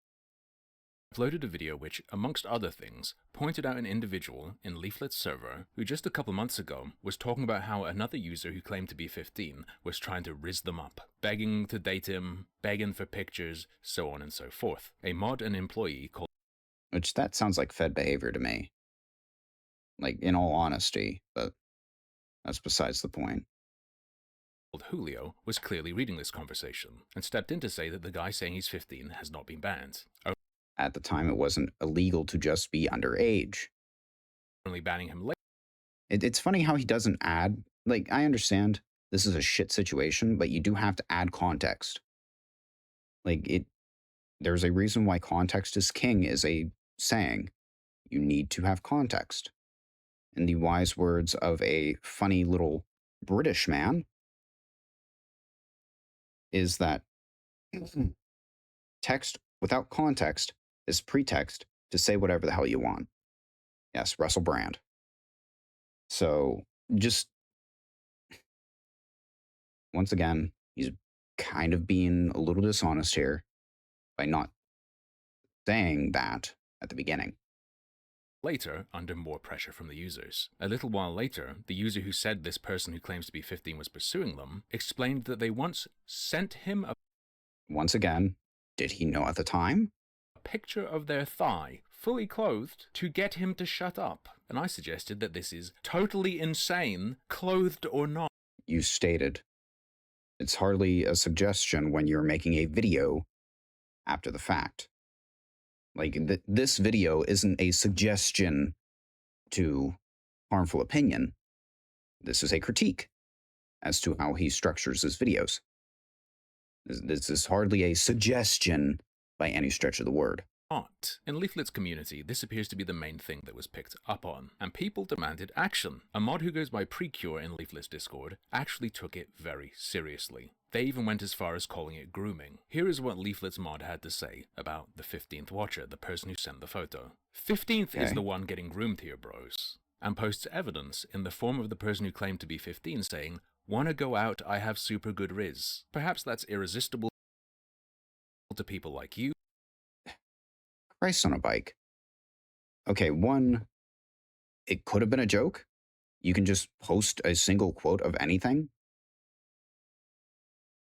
uploaded a video which, amongst other things, pointed out an individual in Leaflit's server who just a couple months ago was talking about how another user who claimed to be 15 was trying to rizz them up, begging to date him, begging for pictures, so on and so forth. A mod and employee called Which that sounds like Fed behavior to me. Like, in all honesty, but that's besides the point. Julio was clearly reading this conversation and stepped in to say that the guy saying he's 15 has not been banned. At the time, it wasn't illegal to just be underage. Only banning him later. It's funny how he doesn't add, like, I understand this is a shit situation, but you do have to add context. Like, there's a reason why context is king is a saying. You need to have context. In the wise words of a funny little British man, is that text without context is pretext to say whatever the hell you want. Yes, Russell Brand. So just once again, he's kind of being a little dishonest here by not saying that at the beginning. Later, under more pressure from the users. A little while later, the user who said this person who claims to be 15 was pursuing them explained that they once sent him a Once again, did he know at the time? picture of their thigh fully clothed, to get him to shut up. And I suggested that this is totally insane, clothed or not. You stated it's hardly a suggestion when you're making a video after the fact. Like, this video isn't a suggestion to harmful opinion. This is a critique as to how he structures his videos. This is hardly a suggestion by any stretch of the word. In Leaflit's community, this appears to be the main thing that was picked up on, and people demanded action. A mod who goes by Precure in Leaflit's Discord actually took it very seriously. They even went as far as calling it grooming. Here is what Leaflit's mod had to say about the 15th watcher, the person who sent the photo. 15th is the one getting groomed here, bros, and posts evidence in the form of the person who claimed to be 15 saying, "Wanna go out, I have super good riz." Perhaps that's irresistible to people like you. Christ on a bike. Okay, one, it could have been a joke. You can just post a single quote of anything.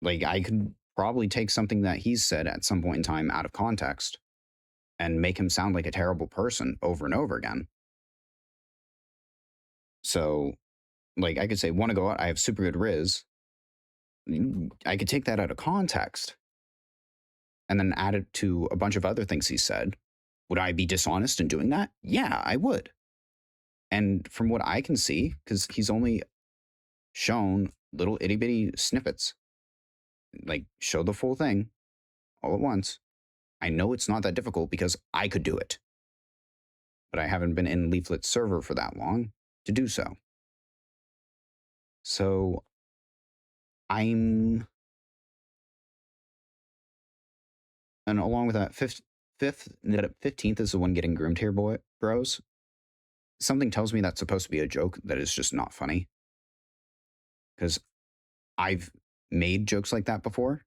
Like, I could probably take something that he's said at some point in time out of context and make him sound like a terrible person over and over again. So, like, I could say, "Want to go out? I have super good riz." I could take that out of context and then add it to a bunch of other things he said. Would I be dishonest in doing that? Yeah, I would. And from what I can see, because he's only shown little itty bitty snippets, like, show the full thing all at once. I know it's not that difficult because I could do it. But I haven't been in Leaflit's server for that long to do so. So and along with that, 15th is the one getting groomed here, bros. Something tells me that's supposed to be a joke that is just not funny. Because I've made jokes like that before.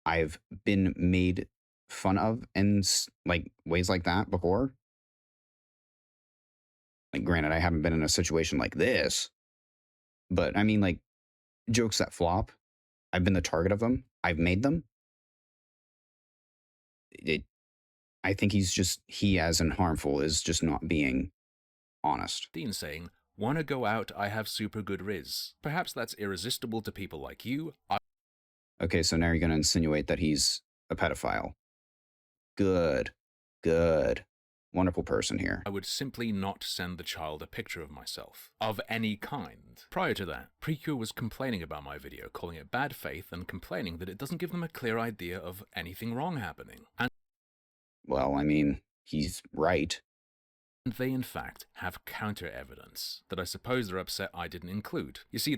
I've been made fun of in like ways like that before. Like, granted, I haven't been in a situation like this, but I mean, like, jokes that flop. I've been the target of them. I've made them. I think he as in harmful is just not being honest. Dean saying, "Wanna go out, I have super good riz." Perhaps that's irresistible to people like you. Okay, so now you're going to insinuate that he's a pedophile. Good. Wonderful person here. I would simply not send the child a picture of myself, of any kind. Prior to that, Precure was complaining about my video, calling it bad faith and complaining that it doesn't give them a clear idea of anything wrong happening. And well, I mean, he's right. And they, in fact, have counter-evidence that I suppose they're upset I didn't include. You see,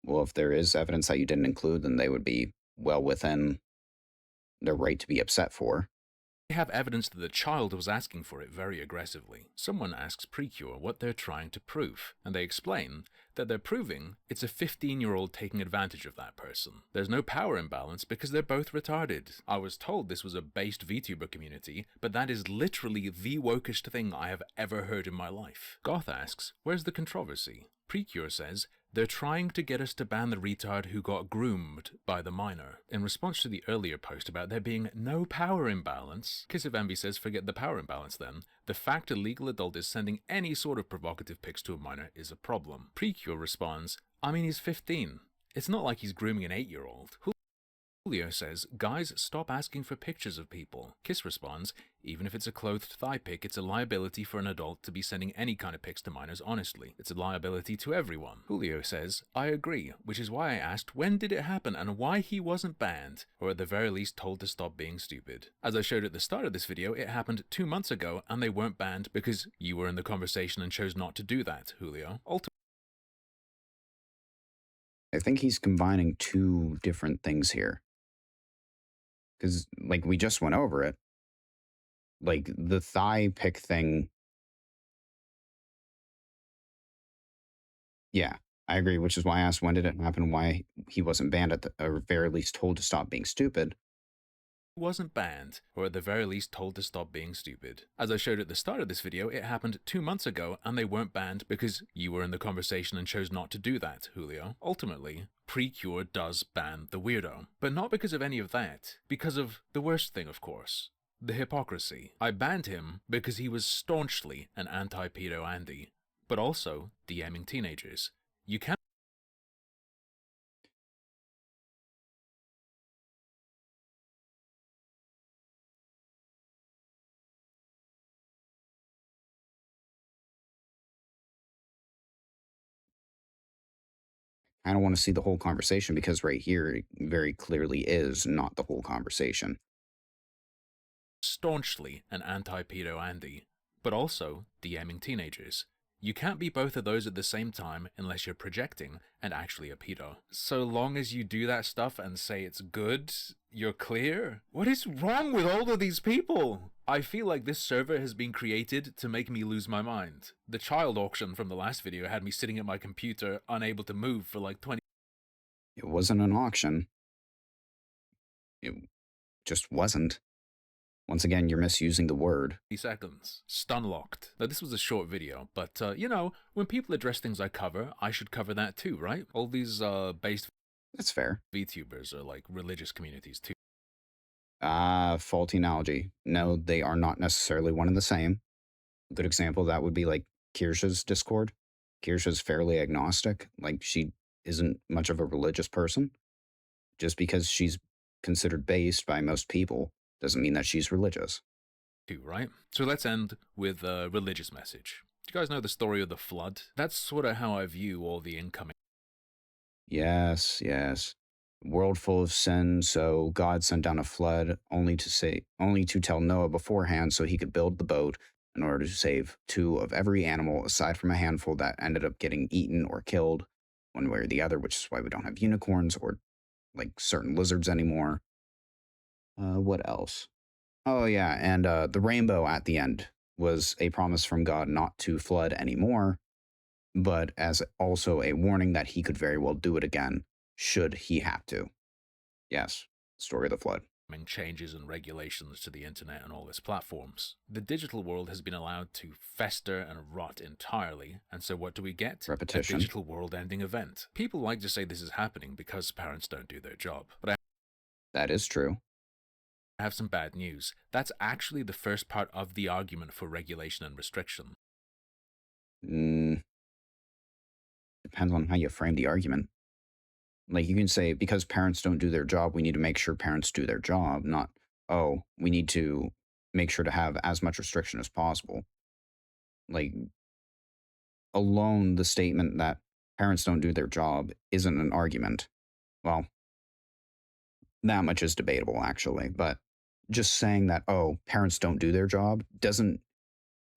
well, if there is evidence that you didn't include, then they would be well within their right to be upset for. They have evidence that the child was asking for it very aggressively. Someone asks Precure what they're trying to prove, and they explain that they're proving it's a 15-year-old taking advantage of that person. There's no power imbalance because they're both retarded. I was told this was a based VTuber community, but that is literally the wokest thing I have ever heard in my life. Goth asks, where's the controversy? Precure says, they're trying to get us to ban the retard who got groomed by the minor. In response to the earlier post about there being no power imbalance, Kiss of Envy says forget the power imbalance then. The fact a legal adult is sending any sort of provocative pics to a minor is a problem. Precure responds, I mean he's 15. It's not like he's grooming an 8-year-old. Julio says, guys, stop asking for pictures of people. Kiss responds, even if it's a clothed thigh pic, it's a liability for an adult to be sending any kind of pics to minors honestly. It's a liability to everyone. Julio says, I agree, which is why I asked when did it happen and why he wasn't banned, or at the very least told to stop being stupid. As I showed at the start of this video, it happened 2 months ago and they weren't banned because you were in the conversation and chose not to do that, Julio. I think he's combining two different things here. Because, like, we just went over it. Like, the thigh pic thing. Yeah, I agree, which is why I asked when did it happen, why he wasn't banned at the, or very least told to stop being stupid. Wasn't banned, or at the very least told to stop being stupid. As I showed at the start of this video, it happened 2 months ago and they weren't banned because you were in the conversation and chose not to do that, Julio. Ultimately, Precure does ban the weirdo. But not because of any of that. Because of the worst thing, of course. The hypocrisy. I banned him because he was staunchly an anti-pedo Andy, but also DMing teenagers. You can't I don't want to see the whole conversation because right here it very clearly is not the whole conversation. staunchly an anti-pedo Andy, but also DMing teenagers. You can't be both of those at the same time unless you're projecting and actually a pedo. So long as you do that stuff and say it's good, you're clear? What is wrong with all of these people? I feel like this server has been created to make me lose my mind. The child auction from the last video had me sitting at my computer unable to move for like 20 It wasn't an auction. It just wasn't. Once again, you're misusing the word. seconds. Stun locked. Now this was a short video, but you know, when people address things I cover, I should cover that too, right? All these based That's fair. VTubers are like religious communities too. Faulty analogy. No, they are not necessarily one and the same. A good example of that would be like Kirsch's Discord. Kirsch's fairly agnostic. Like, she isn't much of a religious person. Just because she's considered based by most people doesn't mean that she's religious. Too, right? So let's end with a religious message. Do you guys know the story of the flood? That's sort of how I view all the incoming. Yes, yes. World full of sin, so God sent down a flood only to tell Noah beforehand so he could build the boat in order to save two of every animal aside from a handful that ended up getting eaten or killed one way or the other, which is why we don't have unicorns or like certain lizards anymore. What else? Oh yeah, and the rainbow at the end was a promise from God not to flood anymore, but as also a warning that he could very well do it again should he have to. Yes, story of the flood. Changes and regulations to the internet and all its platforms. The digital world has been allowed to fester and rot entirely, and so what do we get? Repetition. A digital world-ending event. People like to say this is happening because parents don't do their job, but That is true. I have some bad news. That's actually the first part of the argument for regulation and restriction. Depends on how you frame the argument. Like, you can say, because parents don't do their job, we need to make sure parents do their job, not, oh, we need to make sure to have as much restriction as possible. Like, alone, the statement that parents don't do their job isn't an argument. Well, that much is debatable, actually, but just saying that, oh, parents don't do their job doesn't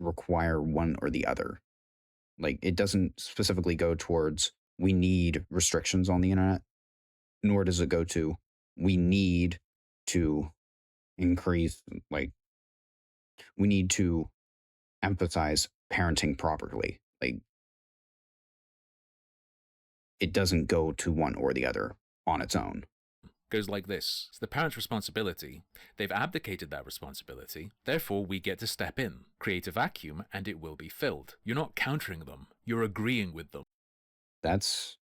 require one or the other. Like, it doesn't specifically go towards we need restrictions on the internet, nor does it go to we need to increase, like, we need to emphasize parenting properly. Like, it doesn't go to one or the other on its own. Goes like this. It's the parent's responsibility. They've abdicated that responsibility. Therefore, we get to step in, create a vacuum, and it will be filled. You're not countering them. You're agreeing with them. That's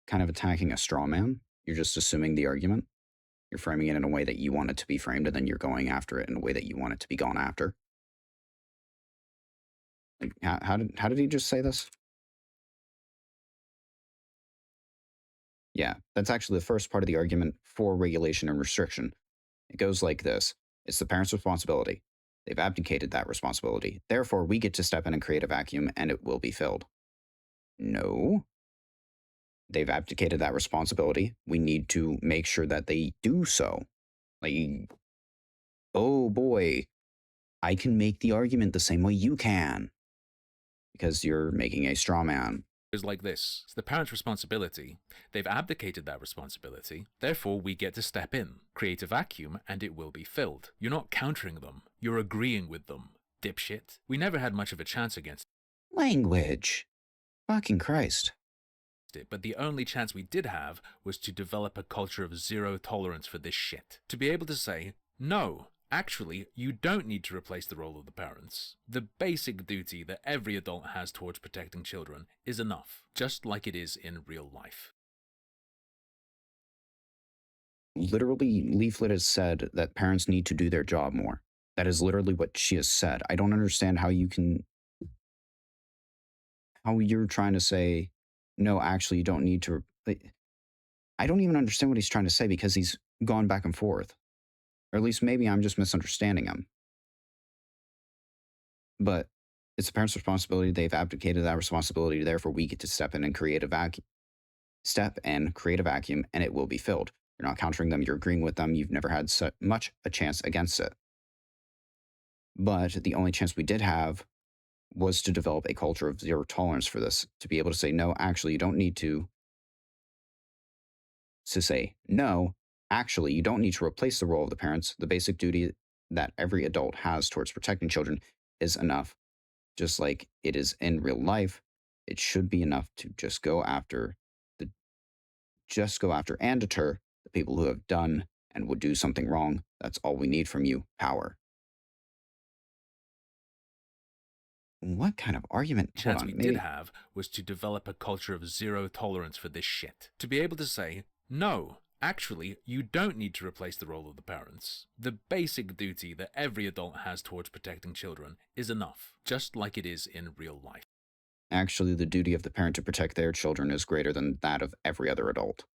kind of attacking a straw man. You're just assuming the argument. You're framing it in a way that you want it to be framed, and then you're going after it in a way that you want it to be gone after. Like, how did he just say this? Yeah, that's actually the first part of the argument for regulation and restriction. It goes like this. It's the parent's responsibility. They've abdicated that responsibility. Therefore, we get to step in and create a vacuum, and it will be filled. No. They've abdicated that responsibility. We need to make sure that they do so. Like, oh boy, I can make the argument the same way you can. Because you're making a straw man. Goes like this. It's the parent's responsibility. They've abdicated that responsibility. Therefore, we get to step in, create a vacuum, and it will be filled. You're not countering them. You're agreeing with them. Dipshit. We never had much of a chance against Language. Fucking Christ. it, but the only chance we did have was to develop a culture of zero tolerance for this shit. To be able to say, no, actually, you don't need to replace the role of the parents. The basic duty that every adult has towards protecting children is enough, just like it is in real life. Literally, Leaflit has said that parents need to do their job more. That is literally what she has said. I don't understand how you're trying to say, no, actually, you don't need to. I don't even understand what he's trying to say because he's gone back and forth. Or at least maybe I'm just misunderstanding him. But it's the parents' responsibility. They've abdicated that responsibility. Therefore, we get to step in and create a vacuum. Step and create a vacuum, and it will be filled. You're not countering them. You're agreeing with them. You've never had so much a chance against it. But the only chance we did have was to develop a culture of zero tolerance for this, to be able to say, no, actually, you don't need to say, no, actually, you don't need to replace the role of the parents. The basic duty that every adult has towards protecting children is enough. Just like it is in real life, it should be enough to just go after and deter the people who have done and would do something wrong. That's all we need from you, power. What kind of argument? Hold chance on, we maybe. did have was to develop a culture of zero tolerance for this shit. To be able to say, no, actually, you don't need to replace the role of the parents. The basic duty that every adult has towards protecting children is enough, just like it is in real life. Actually, the duty of the parent to protect their children is greater than that of every other adult.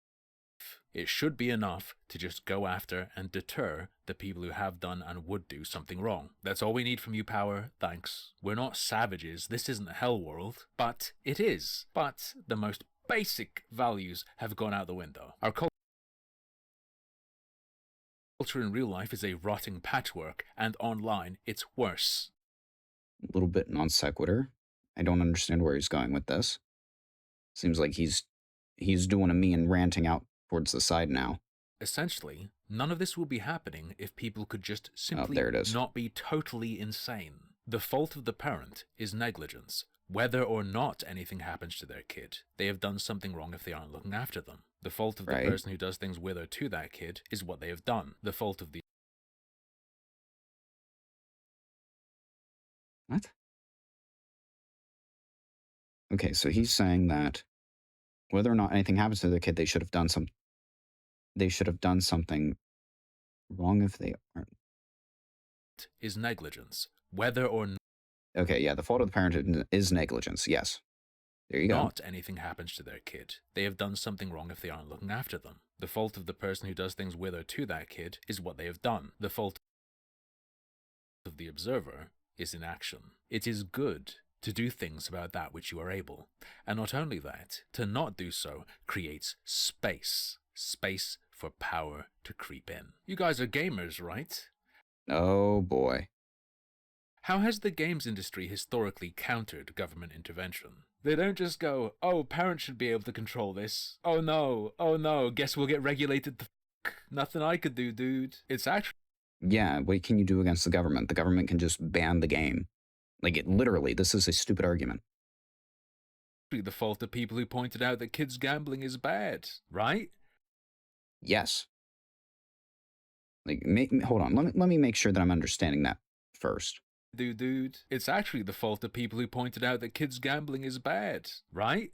It should be enough to just go after and deter the people who have done and would do something wrong. That's all we need from you, power. Thanks. We're not savages. This isn't Hell World. But it is. But the most basic values have gone out the window. Our culture in real life is a rotting patchwork, and online it's worse. A little bit non sequitur. I don't understand where he's going with this. Seems like he's doing a me and ranting out towards the side now. Essentially, none of this will be happening if people could just simply there it is. not be totally insane. The fault of the parent is negligence. Whether or not anything happens to their kid, they have done something wrong if they aren't looking after them. The fault of the Right. person who does things with or to that kid is what they have done. The fault of the What? Okay, so he's saying that whether or not anything happens to their kid, they should have done something wrong if they aren't. is negligence. Whether or Okay, yeah, the fault of the parent is negligence. Yes. There you go. not anything happens to their kid, they have done something wrong if they aren't looking after them. The fault of the person who does things with or to that kid is what they have done. The fault of the observer is inaction. It is good to do things about that which you are able. And not only that, to not do so creates space. Space for power to creep in. You guys are gamers, right? Oh boy. How has the games industry historically countered government intervention? They don't just go, oh, parents should be able to control this. Oh no, guess we'll get regulated the f***. Nothing I could do, dude. It's actually Yeah, what can you do against the government? The government can just ban the game. Like, literally, this is a stupid argument. the fault of people who pointed out that kids gambling is bad, right? Yes. Like, hold on. Let me make sure that I'm understanding that first. Dude, it's actually the fault of people who pointed out that kids gambling is bad, right?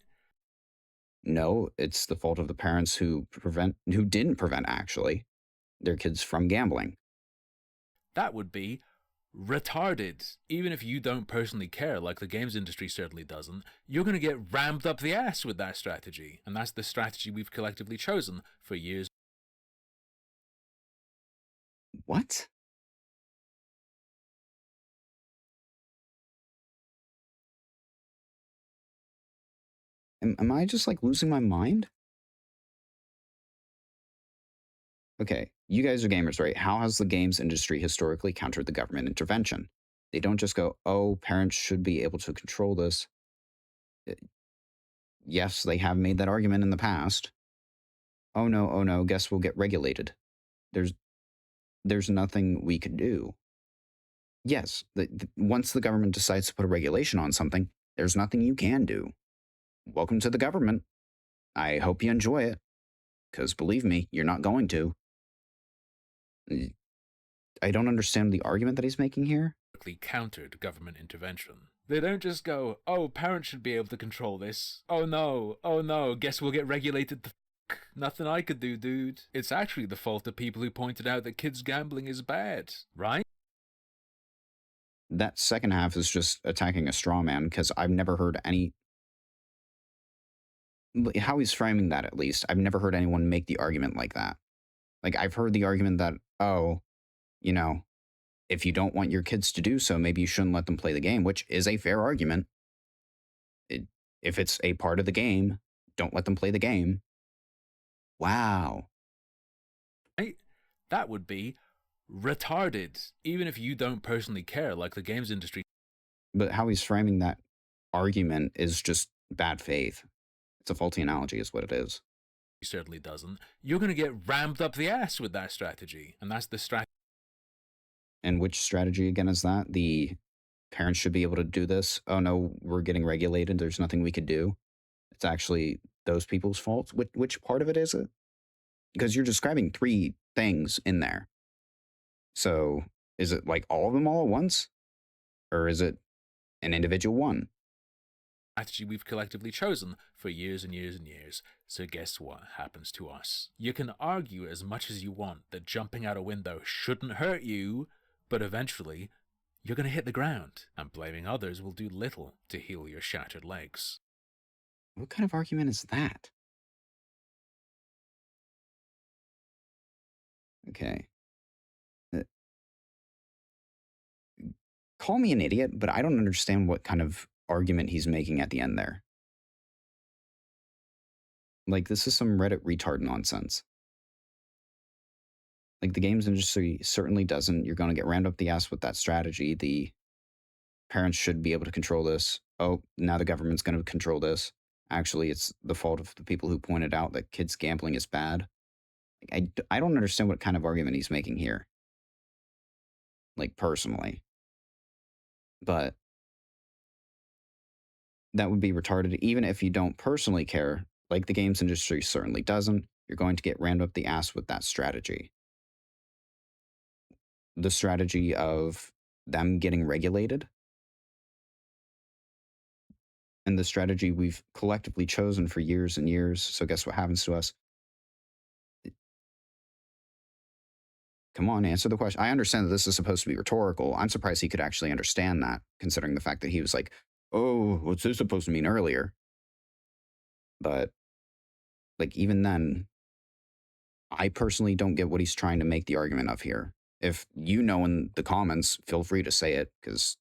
No, it's the fault of the parents who didn't prevent actually their kids from gambling. That would be retarded. Even if you don't personally care, like the games industry certainly doesn't, you're going to get rammed up the ass with that strategy. And that's the strategy we've collectively chosen for years. What? Am I just like losing my mind? Okay, you guys are gamers, right? How has the games industry historically countered the government intervention? They don't just go, oh, parents should be able to control this. Yes, they have made that argument in the past. Oh no, guess we'll get regulated. There's nothing we could do. Yes, once the government decides to put a regulation on something, there's nothing you can do. Welcome to the government. I hope you enjoy it, because believe me, you're not going to. I don't understand the argument that he's making here. Countered government intervention. They don't just go, oh, parents should be able to control this. Oh no, guess we'll get regulated the f***. Nothing I could do, dude. It's actually the fault of people who pointed out that kids gambling is bad, right? That second half is just attacking a straw man because I've never heard any. How he's framing that, at least, I've never heard anyone make the argument like that. Like, I've heard the argument that, oh, you know, if you don't want your kids to do so, maybe you shouldn't let them play the game, which is a fair argument. If it's a part of the game, don't let them play the game. Wow. Right? That would be retarded, even if you don't personally care, like the games industry But how he's framing that argument is just bad faith. It's a faulty analogy, is what it is. certainly doesn't. You're going to get rammed up the ass with that strategy, and that's the strategy. And which strategy again is that? The parents should be able to do this. Oh no, we're getting regulated. There's nothing we could do. It's actually those people's fault. Which part of it is it? Because you're describing three things in there. So is it like all of them all at once? Or is it an individual one? Strategy we've collectively chosen for years and years and years. So guess what happens to us? You can argue as much as you want that jumping out a window shouldn't hurt you, but eventually you're going to hit the ground, and blaming others will do little to heal your shattered legs. What kind of argument is that? Okay. Uh, Call me an idiot, but I don't understand what kind of argument he's making at the end there. Like, this is some Reddit retard nonsense. Like, the games industry certainly doesn't. You're going to get rammed up the ass with that strategy. The parents should be able to control this. Oh, now the government's going to control this. Actually, it's the fault of the people who pointed out that kids gambling is bad. Like, I don't understand what kind of argument he's making here. Like, personally. But that would be retarded even if you don't personally care. Like the games industry certainly doesn't. You're going to get rammed up the ass with that strategy. The strategy of them getting regulated and the strategy we've collectively chosen for years and years. So guess what happens to us? Come on, answer the question. I understand that this is supposed to be rhetorical. I'm surprised he could actually understand that, considering the fact that he was like, oh, what's this supposed to mean earlier? But, like, even then, I personally don't get what he's trying to make the argument of here. If you know in the comments, feel free to say it, because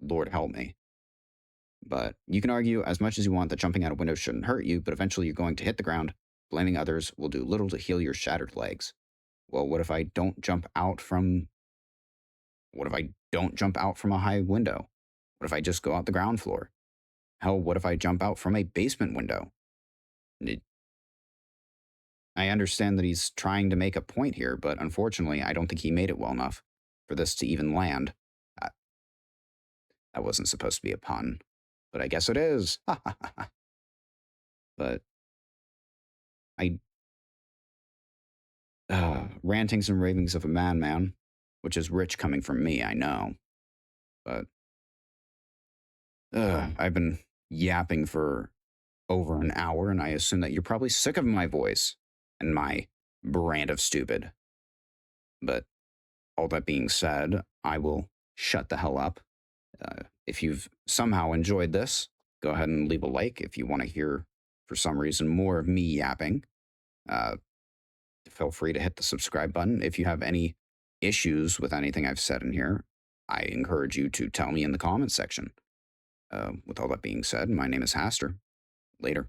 Lord help me. But you can argue as much as you want that jumping out a window shouldn't hurt you, but eventually you're going to hit the ground. Blaming others will do little to heal your shattered legs. Well, what if I don't jump out from... What if I don't jump out from a high window? What if I just go out the ground floor? Hell, what if I jump out from a basement window? I understand that he's trying to make a point here, but unfortunately, I don't think he made it well enough for this to even land. That wasn't supposed to be a pun, but I guess it is. But rantings and ravings of a madman, which is rich coming from me, I know. But I've been yapping for over an hour, and I assume that you're probably sick of my voice and my brand of stupid. But all that being said, I will shut the hell up. If you've somehow enjoyed this, go ahead and leave a like. If you want to hear, for some reason, more of me yapping, feel free to hit the subscribe button. If you have any issues with anything I've said in here, I encourage you to tell me in the comments section. With all that being said, my name is Haster. Later.